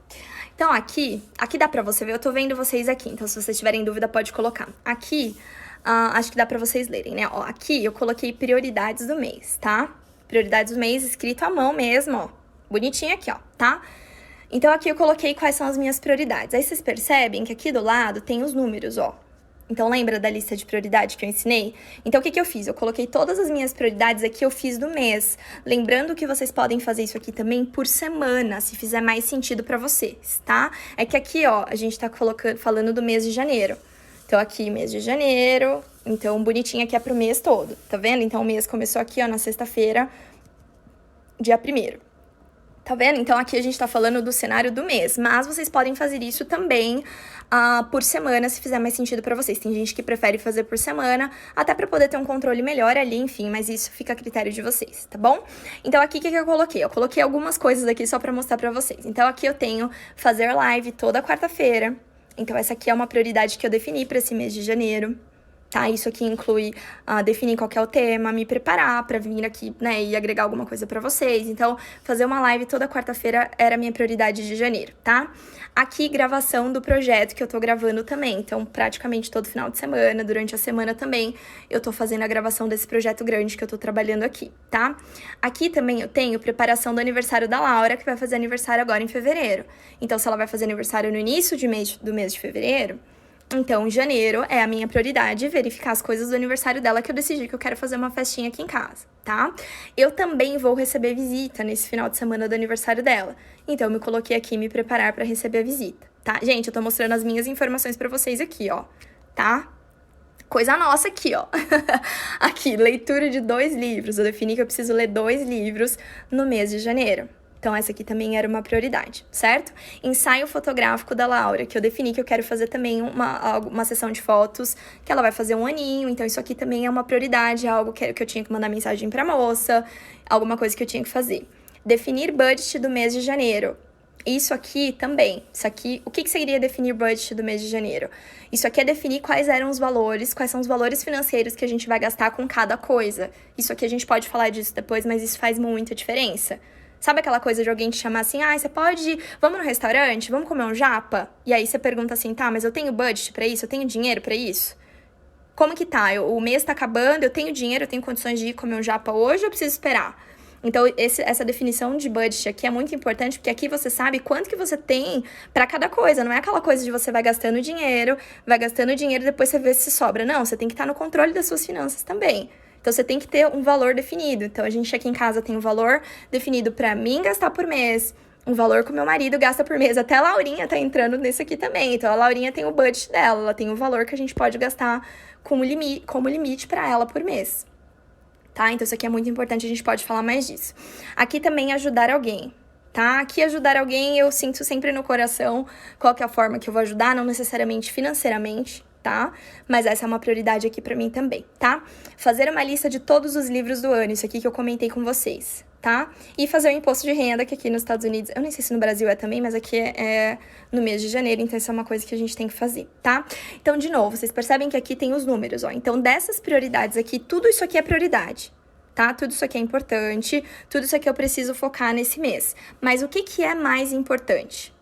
Então aqui dá pra você ver, eu tô vendo vocês aqui, então se vocês tiverem dúvida pode colocar. Aqui, acho que dá pra vocês lerem, né? Ó, aqui eu coloquei prioridades do mês, tá? Prioridades do mês escrito à mão mesmo, ó. Bonitinho aqui, ó, tá? Então aqui eu coloquei quais são as minhas prioridades. Aí vocês percebem que aqui do lado tem os números, ó. Então, lembra da lista de prioridade que eu ensinei? Então, o que eu fiz? Eu coloquei todas as minhas prioridades aqui, eu fiz do mês. Lembrando que vocês podem fazer isso aqui também por semana, se fizer mais sentido pra vocês, tá? É que aqui, ó, a gente tá falando do mês de janeiro. Então, aqui, mês de janeiro. Então, bonitinho aqui é pro mês todo, tá vendo? Então, o mês começou aqui, ó, na sexta-feira, dia 1º. Tá vendo? Então, aqui a gente tá falando do cenário do mês, mas vocês podem fazer isso também por semana, se fizer mais sentido pra vocês. Tem gente que prefere fazer por semana, até pra poder ter um controle melhor ali, enfim, mas isso fica a critério de vocês, tá bom? Então, aqui, o que eu coloquei? Eu coloquei algumas coisas aqui só pra mostrar pra vocês. Então, aqui eu tenho fazer live toda quarta-feira. Então, essa aqui é uma prioridade que eu defini pra esse mês de janeiro. Tá, isso aqui inclui definir qual que é o tema, me preparar pra vir aqui, né, e agregar alguma coisa pra vocês. Então, fazer uma live toda quarta-feira era a minha prioridade de janeiro, tá? Aqui, gravação do projeto que eu tô gravando também. Então, praticamente todo final de semana, durante a semana também, eu tô fazendo a gravação desse projeto grande que eu tô trabalhando aqui, tá? Aqui também eu tenho preparação do aniversário da Laura, que vai fazer aniversário agora em fevereiro. Então, se ela vai fazer aniversário no início do mês de fevereiro, então, em janeiro é a minha prioridade verificar as coisas do aniversário dela, que eu decidi que eu quero fazer uma festinha aqui em casa, tá? Eu também vou receber visita nesse final de semana do aniversário dela. Então, eu me coloquei aqui me preparar pra receber a visita, tá? Gente, eu tô mostrando as minhas informações pra vocês aqui, ó, tá? Coisa nossa aqui, ó. Aqui, leitura de 2 livros. Eu defini que eu preciso ler 2 livros no mês de janeiro. Então, essa aqui também era uma prioridade, certo? Ensaio fotográfico da Laura, que eu defini que eu quero fazer também uma sessão de fotos, que ela vai fazer 1 aninho, então isso aqui também é uma prioridade, algo que eu tinha que mandar mensagem pra moça, alguma coisa que eu tinha que fazer. Definir budget do mês de janeiro. Isso aqui também, o que seria definir budget do mês de janeiro? Isso aqui é definir quais são os valores financeiros que a gente vai gastar com cada coisa. Isso aqui a gente pode falar disso depois, mas isso faz muita diferença. Sabe aquela coisa de alguém te chamar assim, você pode vamos no restaurante, vamos comer um japa? E aí você pergunta assim, tá, mas eu tenho budget pra isso? Eu tenho dinheiro pra isso? Como que tá? O mês tá acabando, eu tenho dinheiro, eu tenho condições de ir comer um japa hoje ou eu preciso esperar? Então, essa definição de budget aqui é muito importante, porque aqui você sabe quanto que você tem pra cada coisa. Não é aquela coisa de você vai gastando dinheiro, depois você vê se sobra. Não, você tem que estar no controle das suas finanças também. Então, você tem que ter um valor definido. Então, a gente aqui em casa tem um valor definido pra mim gastar por mês, um valor que o meu marido gasta por mês. Até a Laurinha tá entrando nesse aqui também. Então, a Laurinha tem o budget dela, ela tem o valor que a gente pode gastar como limite pra ela por mês. Tá? Então, isso aqui é muito importante, a gente pode falar mais disso. Aqui também ajudar alguém, tá? Aqui ajudar alguém eu sinto sempre no coração qual que é a forma que eu vou ajudar, não necessariamente financeiramente, tá? Mas essa é uma prioridade aqui pra mim também, tá? Fazer uma lista de todos os livros do ano, isso aqui que eu comentei com vocês, tá? E fazer o imposto de renda, que aqui nos Estados Unidos, eu nem sei se no Brasil é também, mas aqui é no mês de janeiro, então isso é uma coisa que a gente tem que fazer, tá? Então, de novo, vocês percebem que aqui tem os números, ó. Então, dessas prioridades aqui, tudo isso aqui é prioridade, tá? Tudo isso aqui é importante, tudo isso aqui eu preciso focar nesse mês. Mas o que é mais importante?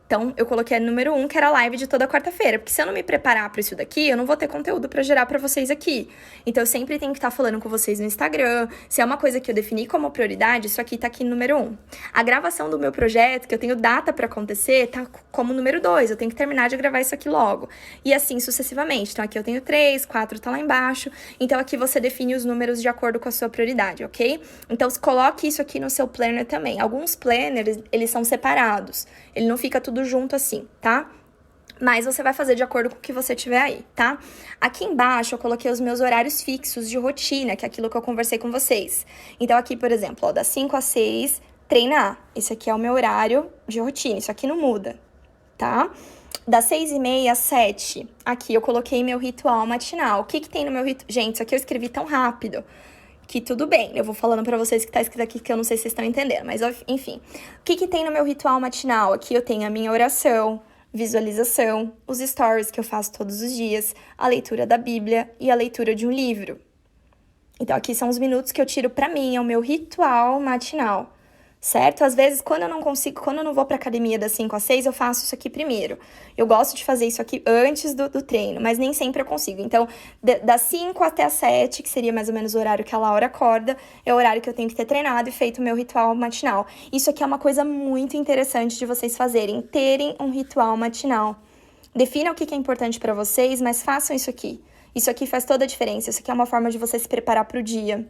Então, eu coloquei no número 1, que era a live de toda quarta-feira, porque se eu não me preparar para isso daqui, eu não vou ter conteúdo para gerar para vocês aqui. Então, eu sempre tenho que estar falando com vocês no Instagram. Se é uma coisa que eu defini como prioridade, isso aqui tá aqui no número 1. A gravação do meu projeto, que eu tenho data para acontecer, tá como número 2. Eu tenho que terminar de gravar isso aqui logo. E assim sucessivamente. Então, aqui eu tenho 3, 4 tá lá embaixo. Então, aqui você define os números de acordo com a sua prioridade, ok? Então, coloque isso aqui no seu planner também. Alguns planners, eles são separados. Ele não fica tudo junto assim, tá? Mas você vai fazer de acordo com o que você tiver aí, tá? Aqui embaixo eu coloquei os meus horários fixos de rotina, que é aquilo que eu conversei com vocês. Então aqui, por exemplo, ó, das 5 às 6, treinar. Esse aqui é o meu horário de rotina, isso aqui não muda, tá? Das 6h30 às 7, aqui eu coloquei meu ritual matinal. O que tem no meu ritual? Gente, isso aqui eu escrevi tão rápido que tudo bem, eu vou falando pra vocês que tá escrito aqui que eu não sei se vocês estão entendendo, mas enfim. O que tem no meu ritual matinal? Aqui eu tenho a minha oração, visualização, os stories que eu faço todos os dias, a leitura da Bíblia e a leitura de um livro. Então, aqui são os minutos que eu tiro pra mim, é o meu ritual matinal. Certo? Às vezes, quando eu não vou pra academia das 5 às 6, eu faço isso aqui primeiro. Eu gosto de fazer isso aqui antes do treino, mas nem sempre eu consigo. Então, das 5 até as 7, que seria mais ou menos o horário que a Laura acorda, é o horário que eu tenho que ter treinado e feito o meu ritual matinal. Isso aqui é uma coisa muito interessante de vocês fazerem, terem um ritual matinal. Defina o que é importante pra vocês, mas façam isso aqui. Isso aqui faz toda a diferença. Isso aqui é uma forma de você se preparar pro dia.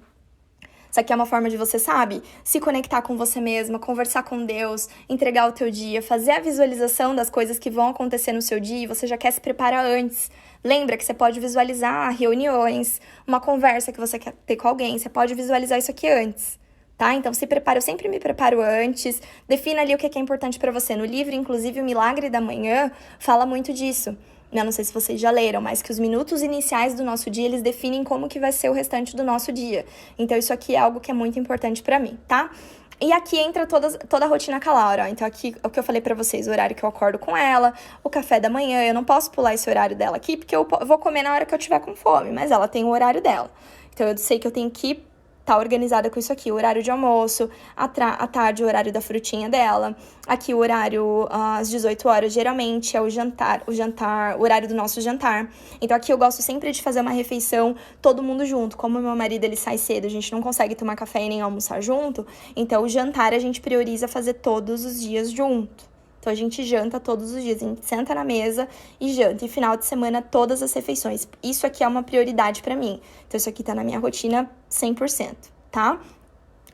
Isso aqui é uma forma de você, sabe, se conectar com você mesma, conversar com Deus, entregar o teu dia, fazer a visualização das coisas que vão acontecer no seu dia e você já quer se preparar antes. Lembra que você pode visualizar reuniões, uma conversa que você quer ter com alguém, você pode visualizar isso aqui antes, tá? Então se prepara, eu sempre me preparo antes, defina ali o que é importante pra você. No livro, inclusive, O Milagre da Manhã, fala muito disso. Eu não sei se vocês já leram, mas que os minutos iniciais do nosso dia, eles definem como que vai ser o restante do nosso dia. Então, isso aqui é algo que é muito importante pra mim, tá? E aqui entra toda a rotina com a Laura, ó. Então, aqui, o que eu falei pra vocês, o horário que eu acordo com ela, o café da manhã, eu não posso pular esse horário dela aqui, porque eu vou comer na hora que eu tiver com fome, mas ela tem o horário dela. Então, eu sei que eu tenho que tá organizada com isso aqui, o horário de almoço, à tarde o horário da frutinha dela, aqui o horário às 18 horas, geralmente é o horário do nosso jantar. Então aqui eu gosto sempre de fazer uma refeição todo mundo junto, como meu marido ele sai cedo, a gente não consegue tomar café e nem almoçar junto, então o jantar a gente prioriza fazer todos os dias junto. Então, a gente janta todos os dias, a gente senta na mesa e janta. E final de semana, todas as refeições. Isso aqui é uma prioridade pra mim. Então, isso aqui tá na minha rotina 100%, tá?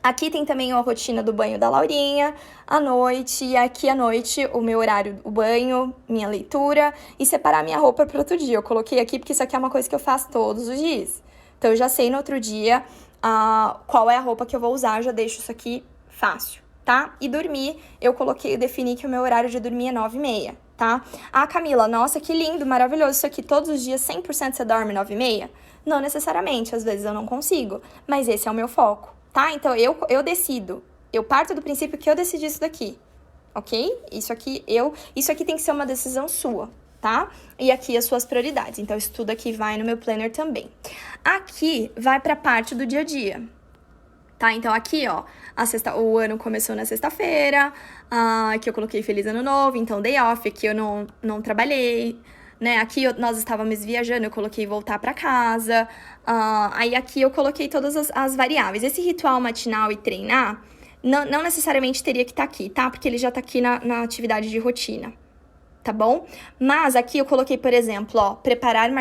Aqui tem também a rotina do banho da Laurinha, à noite. E aqui à noite, o meu horário, o banho, minha leitura e separar minha roupa para outro dia. Eu coloquei aqui porque isso aqui é uma coisa que eu faço todos os dias. Então, eu já sei no outro dia qual é a roupa que eu vou usar. Eu já deixo isso aqui fácil. Tá? E dormir, eu defini que o meu horário de dormir é 9h30, tá? Ah, Camila, nossa, que lindo, maravilhoso isso aqui, todos os dias 100% você dorme 9h30? Não necessariamente, às vezes eu não consigo, mas esse é o meu foco, tá? Então, eu decido, eu parto do princípio que eu decidi isso daqui, ok? Isso aqui tem que ser uma decisão sua, tá? E aqui as suas prioridades, então isso tudo aqui vai no meu planner também. Aqui vai pra parte do dia a dia. Tá, então aqui, ó, o ano começou na sexta-feira, aqui eu coloquei Feliz Ano Novo, então day off, aqui eu não trabalhei, né, aqui nós estávamos viajando, eu coloquei voltar pra casa, aí aqui eu coloquei todas as variáveis. Esse ritual matinal e treinar, não necessariamente teria que estar aqui, tá, porque ele já tá aqui na atividade de rotina, tá bom? Mas aqui eu coloquei, por exemplo, ó, preparar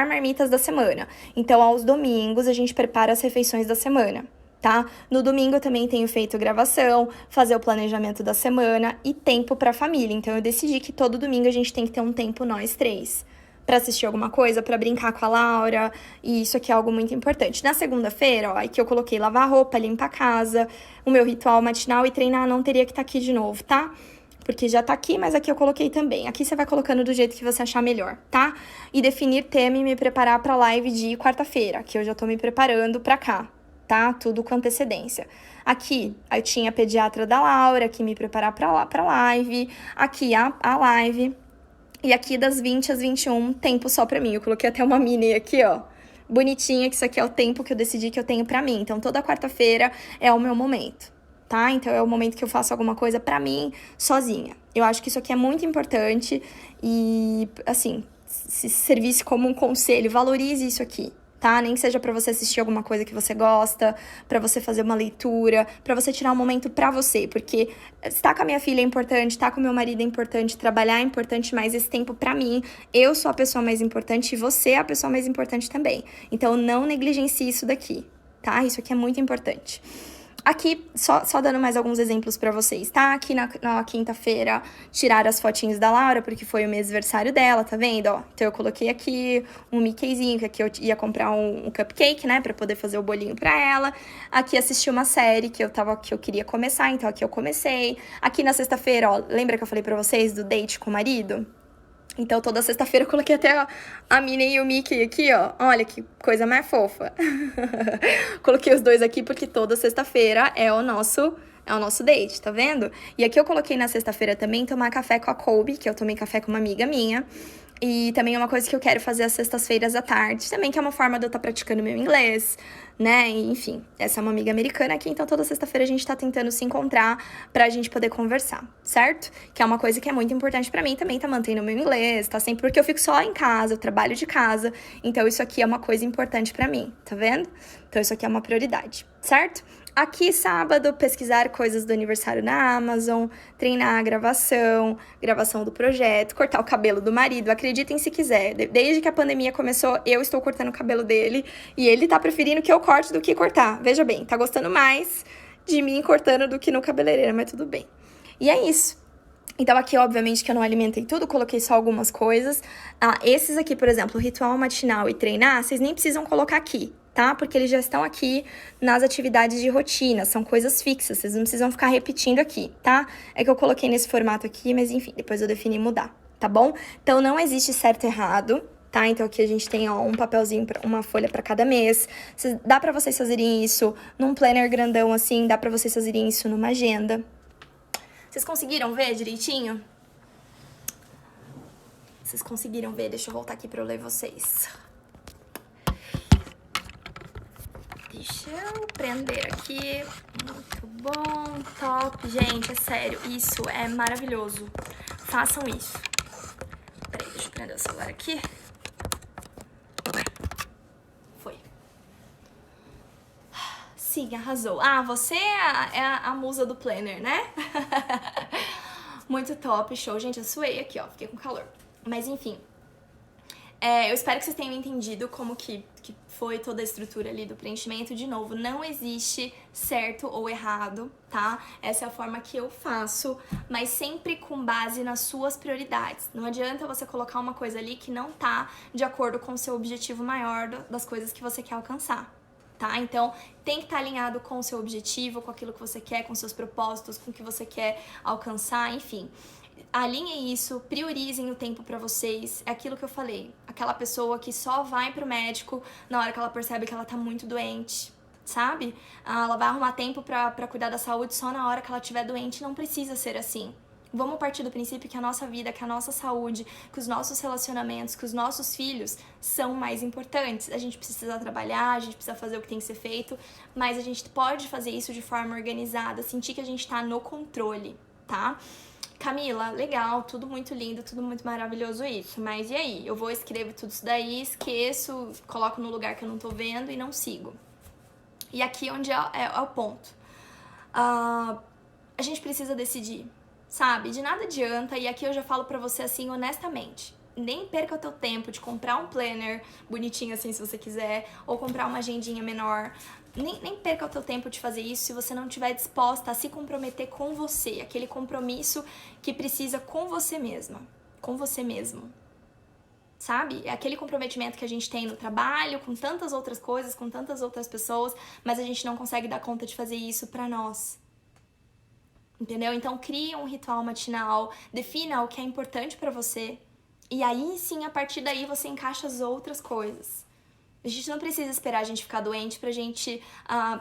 marmitas da semana. Então, aos domingos, a gente prepara as refeições da semana, tá? No domingo, eu também tenho feito gravação, fazer o planejamento da semana e tempo pra família. Então, eu decidi que todo domingo a gente tem que ter um tempo nós três. Pra assistir alguma coisa, pra brincar com a Laura, e isso aqui é algo muito importante. Na segunda-feira, ó, aqui eu coloquei lavar roupa, limpar a casa, o meu ritual matinal e treinar não teria que estar aqui de novo, tá? Porque já tá aqui, mas aqui eu coloquei também. Aqui você vai colocando do jeito que você achar melhor, tá? E definir tema e me preparar pra live de quarta-feira, que eu já tô me preparando pra cá, tá? Tudo com antecedência. Aqui, eu tinha a pediatra da Laura, aqui me preparar pra live. Aqui a live. E aqui das 20 às 21, tempo só pra mim. Eu coloquei até uma mini aqui, ó. Bonitinha, que isso aqui é o tempo que eu decidi que eu tenho pra mim. Então, toda quarta-feira é o meu momento. Tá? Então, é o momento que eu faço alguma coisa pra mim, sozinha. Eu acho que isso aqui é muito importante e, assim, se servisse como um conselho, valorize isso aqui, tá? Nem que seja pra você assistir alguma coisa que você gosta, pra você fazer uma leitura, pra você tirar um momento pra você, porque estar com a minha filha é importante, estar com meu marido é importante, trabalhar é importante, mas esse tempo pra mim, eu sou a pessoa mais importante e você é a pessoa mais importante também. Então, não negligencie isso daqui, tá? Isso aqui é muito importante. Aqui, só dando mais alguns exemplos pra vocês, tá? Aqui na quinta-feira, tiraram as fotinhos da Laura, porque foi o aniversário dela, tá vendo, ó? Então, eu coloquei aqui um Mickeyzinho, que aqui eu ia comprar um cupcake, né? Pra poder fazer o bolinho pra ela. Aqui, assisti uma série que eu queria começar, então aqui eu comecei. Aqui na sexta-feira, ó, lembra que eu falei pra vocês do date com o marido? Então, toda sexta-feira eu coloquei até a Minnie e o Mickey aqui, ó. Olha que coisa mais fofa. Coloquei os dois aqui porque toda sexta-feira é o nosso date, tá vendo? E aqui eu coloquei na sexta-feira também tomar café com a Colby, que eu tomei café com uma amiga minha. E também é uma coisa que eu quero fazer às sextas-feiras à tarde, também que é uma forma de eu estar praticando meu inglês, né? E, enfim, essa é uma amiga americana aqui, então toda sexta-feira a gente tá tentando se encontrar pra gente poder conversar, certo? Que é uma coisa que é muito importante pra mim também, tá mantendo meu inglês, tá sempre, porque eu fico só em casa, eu trabalho de casa, então isso aqui é uma coisa importante pra mim, tá vendo? Então isso aqui é uma prioridade, certo? Aqui, sábado, pesquisar coisas do aniversário na Amazon, treinar a gravação do projeto, cortar o cabelo do marido, acreditem se quiser. Desde que a pandemia começou, eu estou cortando o cabelo dele e ele tá preferindo que eu corte do que cortar. Veja bem, tá gostando mais de mim cortando do que no cabeleireiro, mas tudo bem. E é isso. Então aqui, obviamente, que eu não alimentei tudo, coloquei só algumas coisas. Esses aqui, por exemplo, ritual matinal e treinar, vocês nem precisam colocar aqui, tá? Porque eles já estão aqui nas atividades de rotina, são coisas fixas, vocês não precisam ficar repetindo aqui, tá? É que eu coloquei nesse formato aqui, mas enfim, depois eu defini mudar, tá bom? Então não existe certo e errado, tá? Então aqui a gente tem, ó, um papelzinho, uma folha para cada mês. Dá pra vocês fazerem isso num planner grandão assim, dá pra vocês fazerem isso numa agenda. Vocês conseguiram ver direitinho? Vocês conseguiram ver? Deixa eu voltar aqui pra eu ler vocês. Deixa eu prender aqui. Muito bom, top. Gente, é sério, isso é maravilhoso. Façam isso. Peraí, deixa eu prender o celular aqui. Foi. Sim, arrasou. Você é a musa do planner, né? Muito top, show. Gente, eu suei aqui, ó. Fiquei com calor. Mas, enfim. Eu espero que vocês tenham entendido como que foi toda a estrutura ali do preenchimento. De novo, não existe certo ou errado, tá? Essa é a forma que eu faço, mas sempre com base nas suas prioridades. Não adianta você colocar uma coisa ali que não tá de acordo com o seu objetivo maior das coisas que você quer alcançar. Tá? Então, tem que estar alinhado com o seu objetivo, com aquilo que você quer, com seus propósitos, com o que você quer alcançar, enfim. Alinhem isso, priorizem o tempo pra vocês. É aquilo que eu falei, aquela pessoa que só vai pro médico na hora que ela percebe que ela tá muito doente, sabe? Ela vai arrumar tempo pra cuidar da saúde só na hora que ela estiver doente. Não precisa ser assim. Vamos partir do princípio que a nossa vida, que a nossa saúde, que os nossos relacionamentos, que os nossos filhos são mais importantes. A gente precisa trabalhar, a gente precisa fazer o que tem que ser feito, mas a gente pode fazer isso de forma organizada, sentir que a gente tá no controle, tá? Camila, legal, tudo muito lindo, tudo muito maravilhoso isso, mas e aí? Eu vou, escrevo tudo isso daí, esqueço, coloco no lugar que eu não tô vendo e não sigo. E aqui onde é o ponto. A gente precisa decidir. Sabe? De nada adianta, e aqui eu já falo pra você assim, honestamente. Nem perca o teu tempo de comprar um planner bonitinho assim, se você quiser, ou comprar uma agendinha menor. Nem perca o teu tempo de fazer isso se você não estiver disposta a se comprometer com você. Aquele compromisso que precisa com você mesma. Com você mesmo. Sabe? É aquele comprometimento que a gente tem no trabalho, com tantas outras coisas, com tantas outras pessoas, mas a gente não consegue dar conta de fazer isso pra nós. Entendeu? Então, cria um ritual matinal, defina o que é importante pra você, e aí sim, a partir daí, você encaixa as outras coisas. A gente não precisa esperar a gente ficar doente pra gente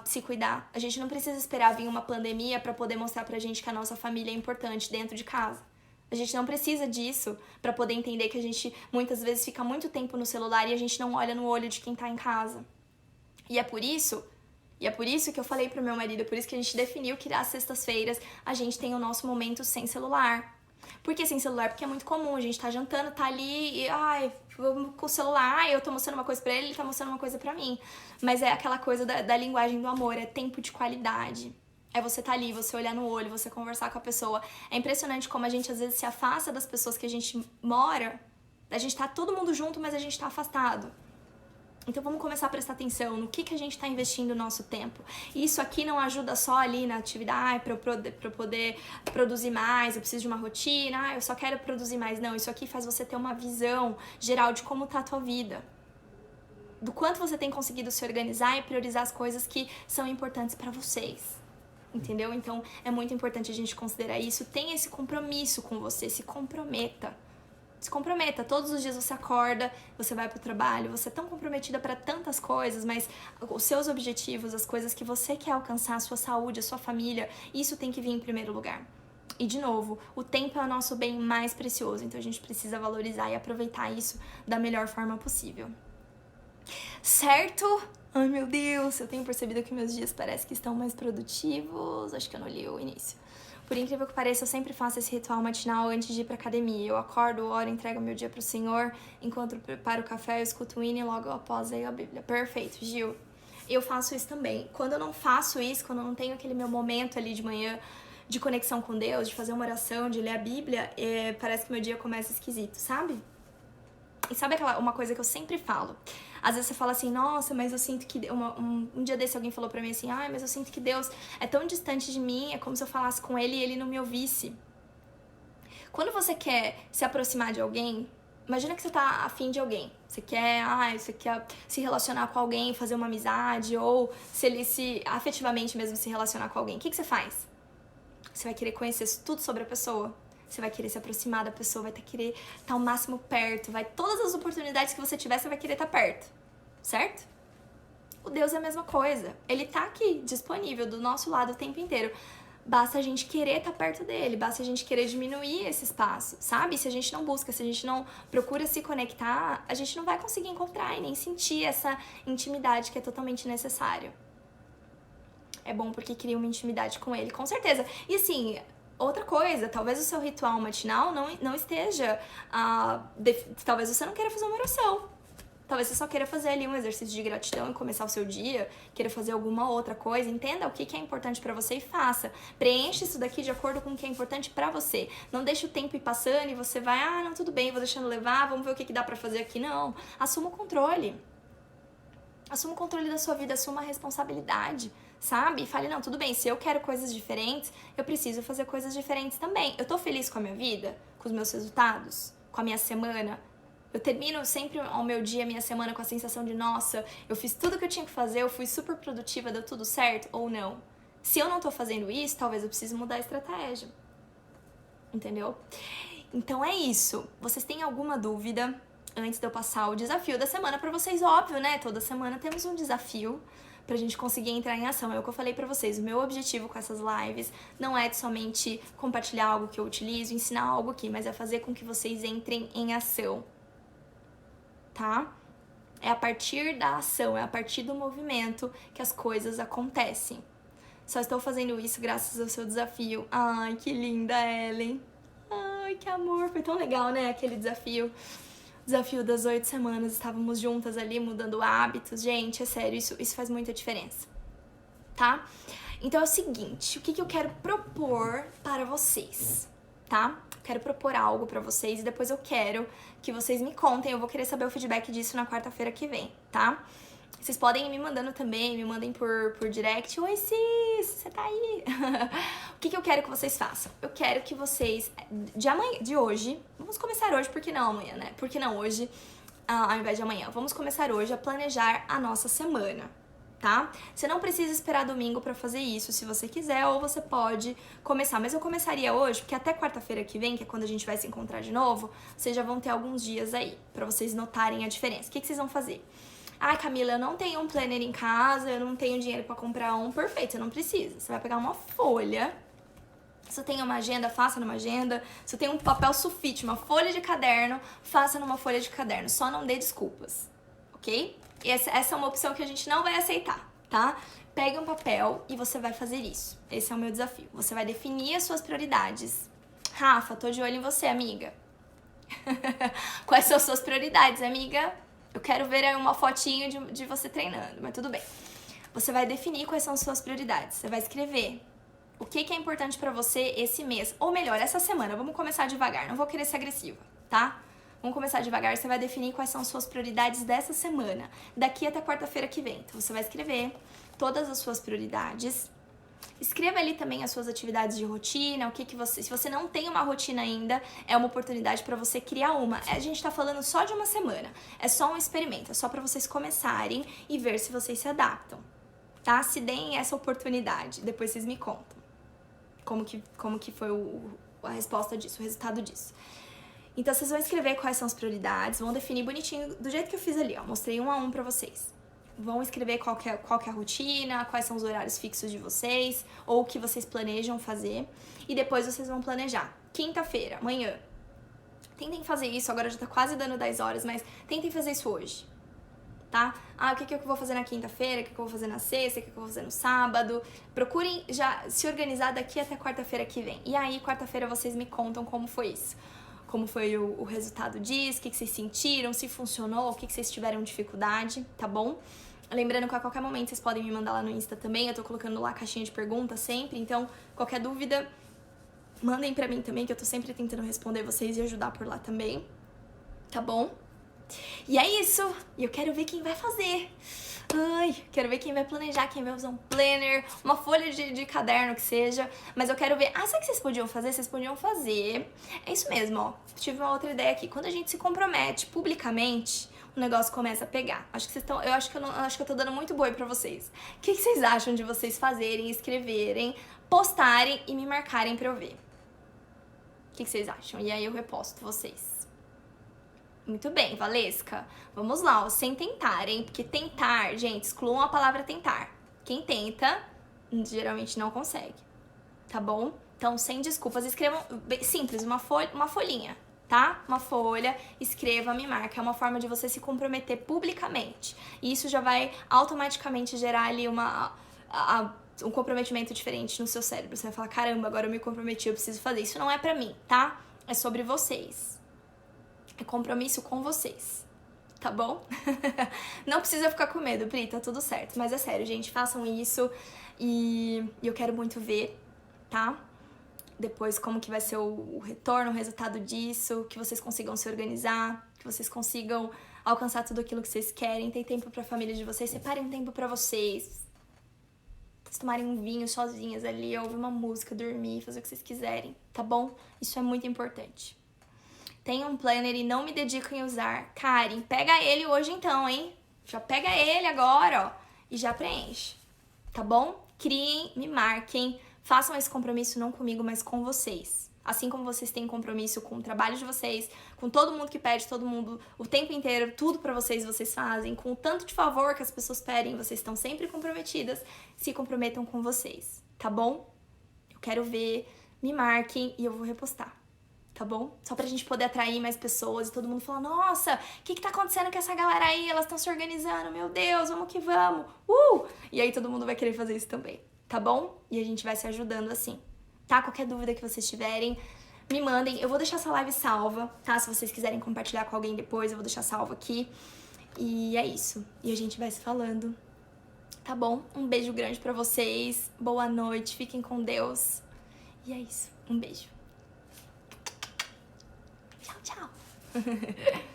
se cuidar. A gente não precisa esperar vir uma pandemia pra poder mostrar pra gente que a nossa família é importante dentro de casa. A gente não precisa disso pra poder entender que a gente, muitas vezes, fica muito tempo no celular e a gente não olha no olho de quem tá em casa. E é por isso que eu falei pro meu marido, é por isso que a gente definiu que às sextas-feiras a gente tem o nosso momento sem celular. Por que sem celular? Porque é muito comum, a gente tá jantando, tá ali e, vamos com o celular, eu tô mostrando uma coisa pra ele tá mostrando uma coisa pra mim. Mas é aquela coisa da linguagem do amor, é tempo de qualidade. É você tá ali, você olhar no olho, você conversar com a pessoa. É impressionante como a gente às vezes se afasta das pessoas que a gente mora. A gente tá todo mundo junto, mas a gente tá afastado. Então vamos começar a prestar atenção no que a gente está investindo o nosso tempo. E isso aqui não ajuda só ali na atividade para eu poder produzir mais, eu preciso de uma rotina, eu só quero produzir mais. Não, isso aqui faz você ter uma visão geral de como tá a tua vida. Do quanto você tem conseguido se organizar e priorizar as coisas que são importantes para vocês. Entendeu? Então é muito importante a gente considerar isso. Tenha esse compromisso com você, se comprometa. Se comprometa, todos os dias você acorda, você vai pro trabalho, você é tão comprometida para tantas coisas, mas os seus objetivos, as coisas que você quer alcançar, a sua saúde, a sua família, isso tem que vir em primeiro lugar. E de novo, o tempo é o nosso bem mais precioso, então a gente precisa valorizar e aproveitar isso da melhor forma possível. Certo? Ai meu Deus, eu tenho percebido que meus dias parecem que estão mais produtivos, acho que eu não li o início. Por incrível que pareça, eu sempre faço esse ritual matinal antes de ir pra academia. Eu acordo, oro, entrego meu dia pro Senhor, enquanto preparo o café, eu escuto o hino e logo após leio a Bíblia. Perfeito, Gil. eu faço isso também. Quando eu não faço isso, quando eu não tenho aquele meu momento ali de manhã de conexão com Deus, de fazer uma oração, de ler a Bíblia, parece que meu dia começa esquisito, sabe? E sabe uma coisa que eu sempre falo? Às vezes você fala assim, nossa, mas eu sinto que... Um dia desse alguém falou pra mim assim, ai, mas eu sinto que Deus é tão distante de mim, é como se eu falasse com Ele e Ele não me ouvisse. Quando você quer se aproximar de alguém, imagina que você tá afim de alguém. Você quer se relacionar com alguém, fazer uma amizade, ou afetivamente mesmo se relacionar com alguém. O que você faz? Você vai querer conhecer tudo sobre a pessoa. Você vai querer se aproximar da pessoa, vai querer estar ao máximo perto, todas as oportunidades que você tiver, você vai querer estar perto, certo? O Deus é a mesma coisa. Ele tá aqui, disponível, do nosso lado o tempo inteiro. Basta a gente querer estar perto dele, basta a gente querer diminuir esse espaço, sabe? Se a gente não busca, se a gente não procura se conectar, a gente não vai conseguir encontrar e nem sentir essa intimidade que é totalmente necessário. É bom porque cria uma intimidade com ele, com certeza. E assim, outra coisa, talvez o seu ritual matinal não esteja... talvez você não queira fazer uma oração. Talvez você só queira fazer ali um exercício de gratidão e começar o seu dia, queira fazer alguma outra coisa. Entenda o que é importante pra você e faça. Preenche isso daqui de acordo com o que é importante pra você. Não deixe o tempo ir passando e você vai, não, tudo bem, vou deixando levar, vamos ver o que dá pra fazer aqui. Não, assuma o controle. Assuma o controle da sua vida, assuma a responsabilidade, sabe? E fale, não, tudo bem, se eu quero coisas diferentes, eu preciso fazer coisas diferentes também. Eu tô feliz com a minha vida, com os meus resultados, com a minha semana. Eu termino sempre o meu dia, a minha semana com a sensação de, nossa, eu fiz tudo que eu tinha que fazer, eu fui super produtiva, deu tudo certo, ou não. Se eu não tô fazendo isso, talvez eu precise mudar a estratégia. Entendeu? Então é isso. Vocês têm alguma dúvida? Antes de eu passar o desafio da semana pra vocês, óbvio, né? Toda semana temos um desafio pra gente conseguir entrar em ação. É o que eu falei pra vocês, o meu objetivo com essas lives não é de somente compartilhar algo que eu utilizo, ensinar algo aqui, mas é fazer com que vocês entrem em ação, tá? É a partir da ação, é a partir do movimento que as coisas acontecem. Só estou fazendo isso graças ao seu desafio. Ai, que linda, Ellen. Ai, que amor, foi tão legal, né? Aquele desafio das 8 semanas, estávamos juntas ali, mudando hábitos. Gente, é sério, isso faz muita diferença, tá? Então é o seguinte, o que eu quero propor para vocês, tá? Quero propor algo pra vocês e depois eu quero que vocês me contem, eu vou querer saber o feedback disso na quarta-feira que vem, tá? Vocês podem ir me mandando também, me mandem por direct. Oi, Cis, você tá aí? O que eu quero que vocês façam? Eu quero que vocês, de hoje, vamos começar hoje, por que não amanhã, né? Por que não hoje, ao invés de amanhã? Vamos começar hoje a planejar a nossa semana, tá? Você não precisa esperar domingo pra fazer isso, se você quiser, ou você pode começar. Mas eu começaria hoje, porque até quarta-feira que vem, que é quando a gente vai se encontrar de novo, vocês já vão ter alguns dias aí, pra vocês notarem a diferença. O que vocês vão fazer? Ah, Camila, eu não tenho um planner em casa, eu não tenho dinheiro pra comprar um. Perfeito, você não precisa. Você vai pegar uma folha. Se você tem uma agenda, faça numa agenda. Se você tem um papel sulfite, uma folha de caderno, faça numa folha de caderno. Só não dê desculpas, ok? E essa é uma opção que a gente não vai aceitar, tá? Pegue um papel e você vai fazer isso. Esse é o meu desafio. Você vai definir as suas prioridades. Rafa, tô de olho em você, amiga. Quais são as suas prioridades, amiga? Eu quero ver aí uma fotinho de você treinando, mas tudo bem. Você vai definir quais são as suas prioridades. Você vai escrever o que é importante pra você esse mês. Ou melhor, essa semana. Vamos começar devagar. Não vou querer ser agressiva, tá? Vamos começar devagar. Você vai definir quais são as suas prioridades dessa semana. Daqui até quarta-feira que vem. Então, você vai escrever todas as suas prioridades. Escreva ali também as suas atividades de rotina, se você não tem uma rotina ainda, é uma oportunidade para você criar uma. A gente tá falando só de uma semana, é só um experimento, é só para vocês começarem e ver se vocês se adaptam, tá? Se deem essa oportunidade, depois vocês me contam como que foi a resposta disso, o resultado disso. Então vocês vão escrever quais são as prioridades, vão definir bonitinho, do jeito que eu fiz ali, ó, mostrei um a um pra vocês. Vão escrever qual que é a rotina, quais são os horários fixos de vocês, ou o que vocês planejam fazer. E depois vocês vão planejar. Quinta-feira, amanhã. Tentem fazer isso, agora já tá quase dando 10 horas, mas tentem fazer isso hoje, tá? Ah, o que eu vou fazer na quinta-feira, o que eu vou fazer na sexta, o que eu vou fazer no sábado. Procurem já se organizar daqui até quarta-feira que vem. E aí, quarta-feira, vocês me contam como foi isso. Como foi o resultado disso, o que vocês sentiram, se funcionou, o que vocês tiveram dificuldade, tá bom? Lembrando que a qualquer momento vocês podem me mandar lá no Insta também, eu tô colocando lá a caixinha de perguntas sempre, então qualquer dúvida, mandem pra mim também, que eu tô sempre tentando responder vocês e ajudar por lá também, tá bom? E é isso, e eu quero ver quem vai fazer. Ai, quero ver quem vai planejar, quem vai usar um planner, uma folha de caderno que seja. Mas eu quero ver. Ah, sabe o que vocês podiam fazer? Vocês podiam fazer. É isso mesmo, ó. Tive uma outra ideia aqui. Quando a gente se compromete publicamente, o negócio começa a pegar. Acho que vocês estão. Acho que eu tô dando muito boi pra vocês. O que vocês acham de vocês fazerem, escreverem, postarem e me marcarem pra eu ver? O que vocês acham? E aí eu reposto vocês. Muito bem, Valesca. Vamos lá, ó, sem tentar, hein? Porque tentar, gente, excluam a palavra tentar. Quem tenta, geralmente não consegue, tá bom? Então, sem desculpas, escrevam, simples, uma folhinha, tá? Uma folha, escreva, me marca. É uma forma de você se comprometer publicamente. E isso já vai automaticamente gerar ali um comprometimento diferente no seu cérebro. Você vai falar, caramba, agora eu me comprometi, eu preciso fazer. Isso não é pra mim, tá? É sobre vocês. É compromisso com vocês, tá bom? Não precisa ficar com medo, Pri, tá tudo certo. Mas é sério, gente, façam isso e eu quero muito ver, tá? Depois como que vai ser o retorno, o resultado disso, que vocês consigam se organizar, que vocês consigam alcançar tudo aquilo que vocês querem, ter tempo pra família de vocês, separem um tempo pra vocês. Vocês tomarem um vinho sozinhas ali, ouvir uma música, dormir, fazer o que vocês quiserem, tá bom? Isso é muito importante. Tenho um planner e não me dedico em usar. Karen, pega ele hoje então, hein? Já pega ele agora, ó, e já preenche, tá bom? Criem, me marquem, façam esse compromisso não comigo, mas com vocês. Assim como vocês têm compromisso com o trabalho de vocês, com todo mundo que pede, todo mundo, o tempo inteiro, tudo pra vocês fazem, com o tanto de favor que as pessoas pedem, vocês estão sempre comprometidas, se comprometam com vocês, tá bom? Eu quero ver, me marquem e eu vou repostar. Tá bom? Só pra gente poder atrair mais pessoas e todo mundo falar, nossa, o que tá acontecendo com essa galera aí? Elas estão se organizando, meu Deus, vamos que vamos! E aí todo mundo vai querer fazer isso também, tá bom? E a gente vai se ajudando assim, tá? Qualquer dúvida que vocês tiverem, me mandem. Eu vou deixar essa live salva, tá? Se vocês quiserem compartilhar com alguém depois, eu vou deixar salvo aqui. E é isso. E a gente vai se falando, tá bom? Um beijo grande pra vocês, boa noite, fiquem com Deus. E é isso, um beijo. Tchau, tchau.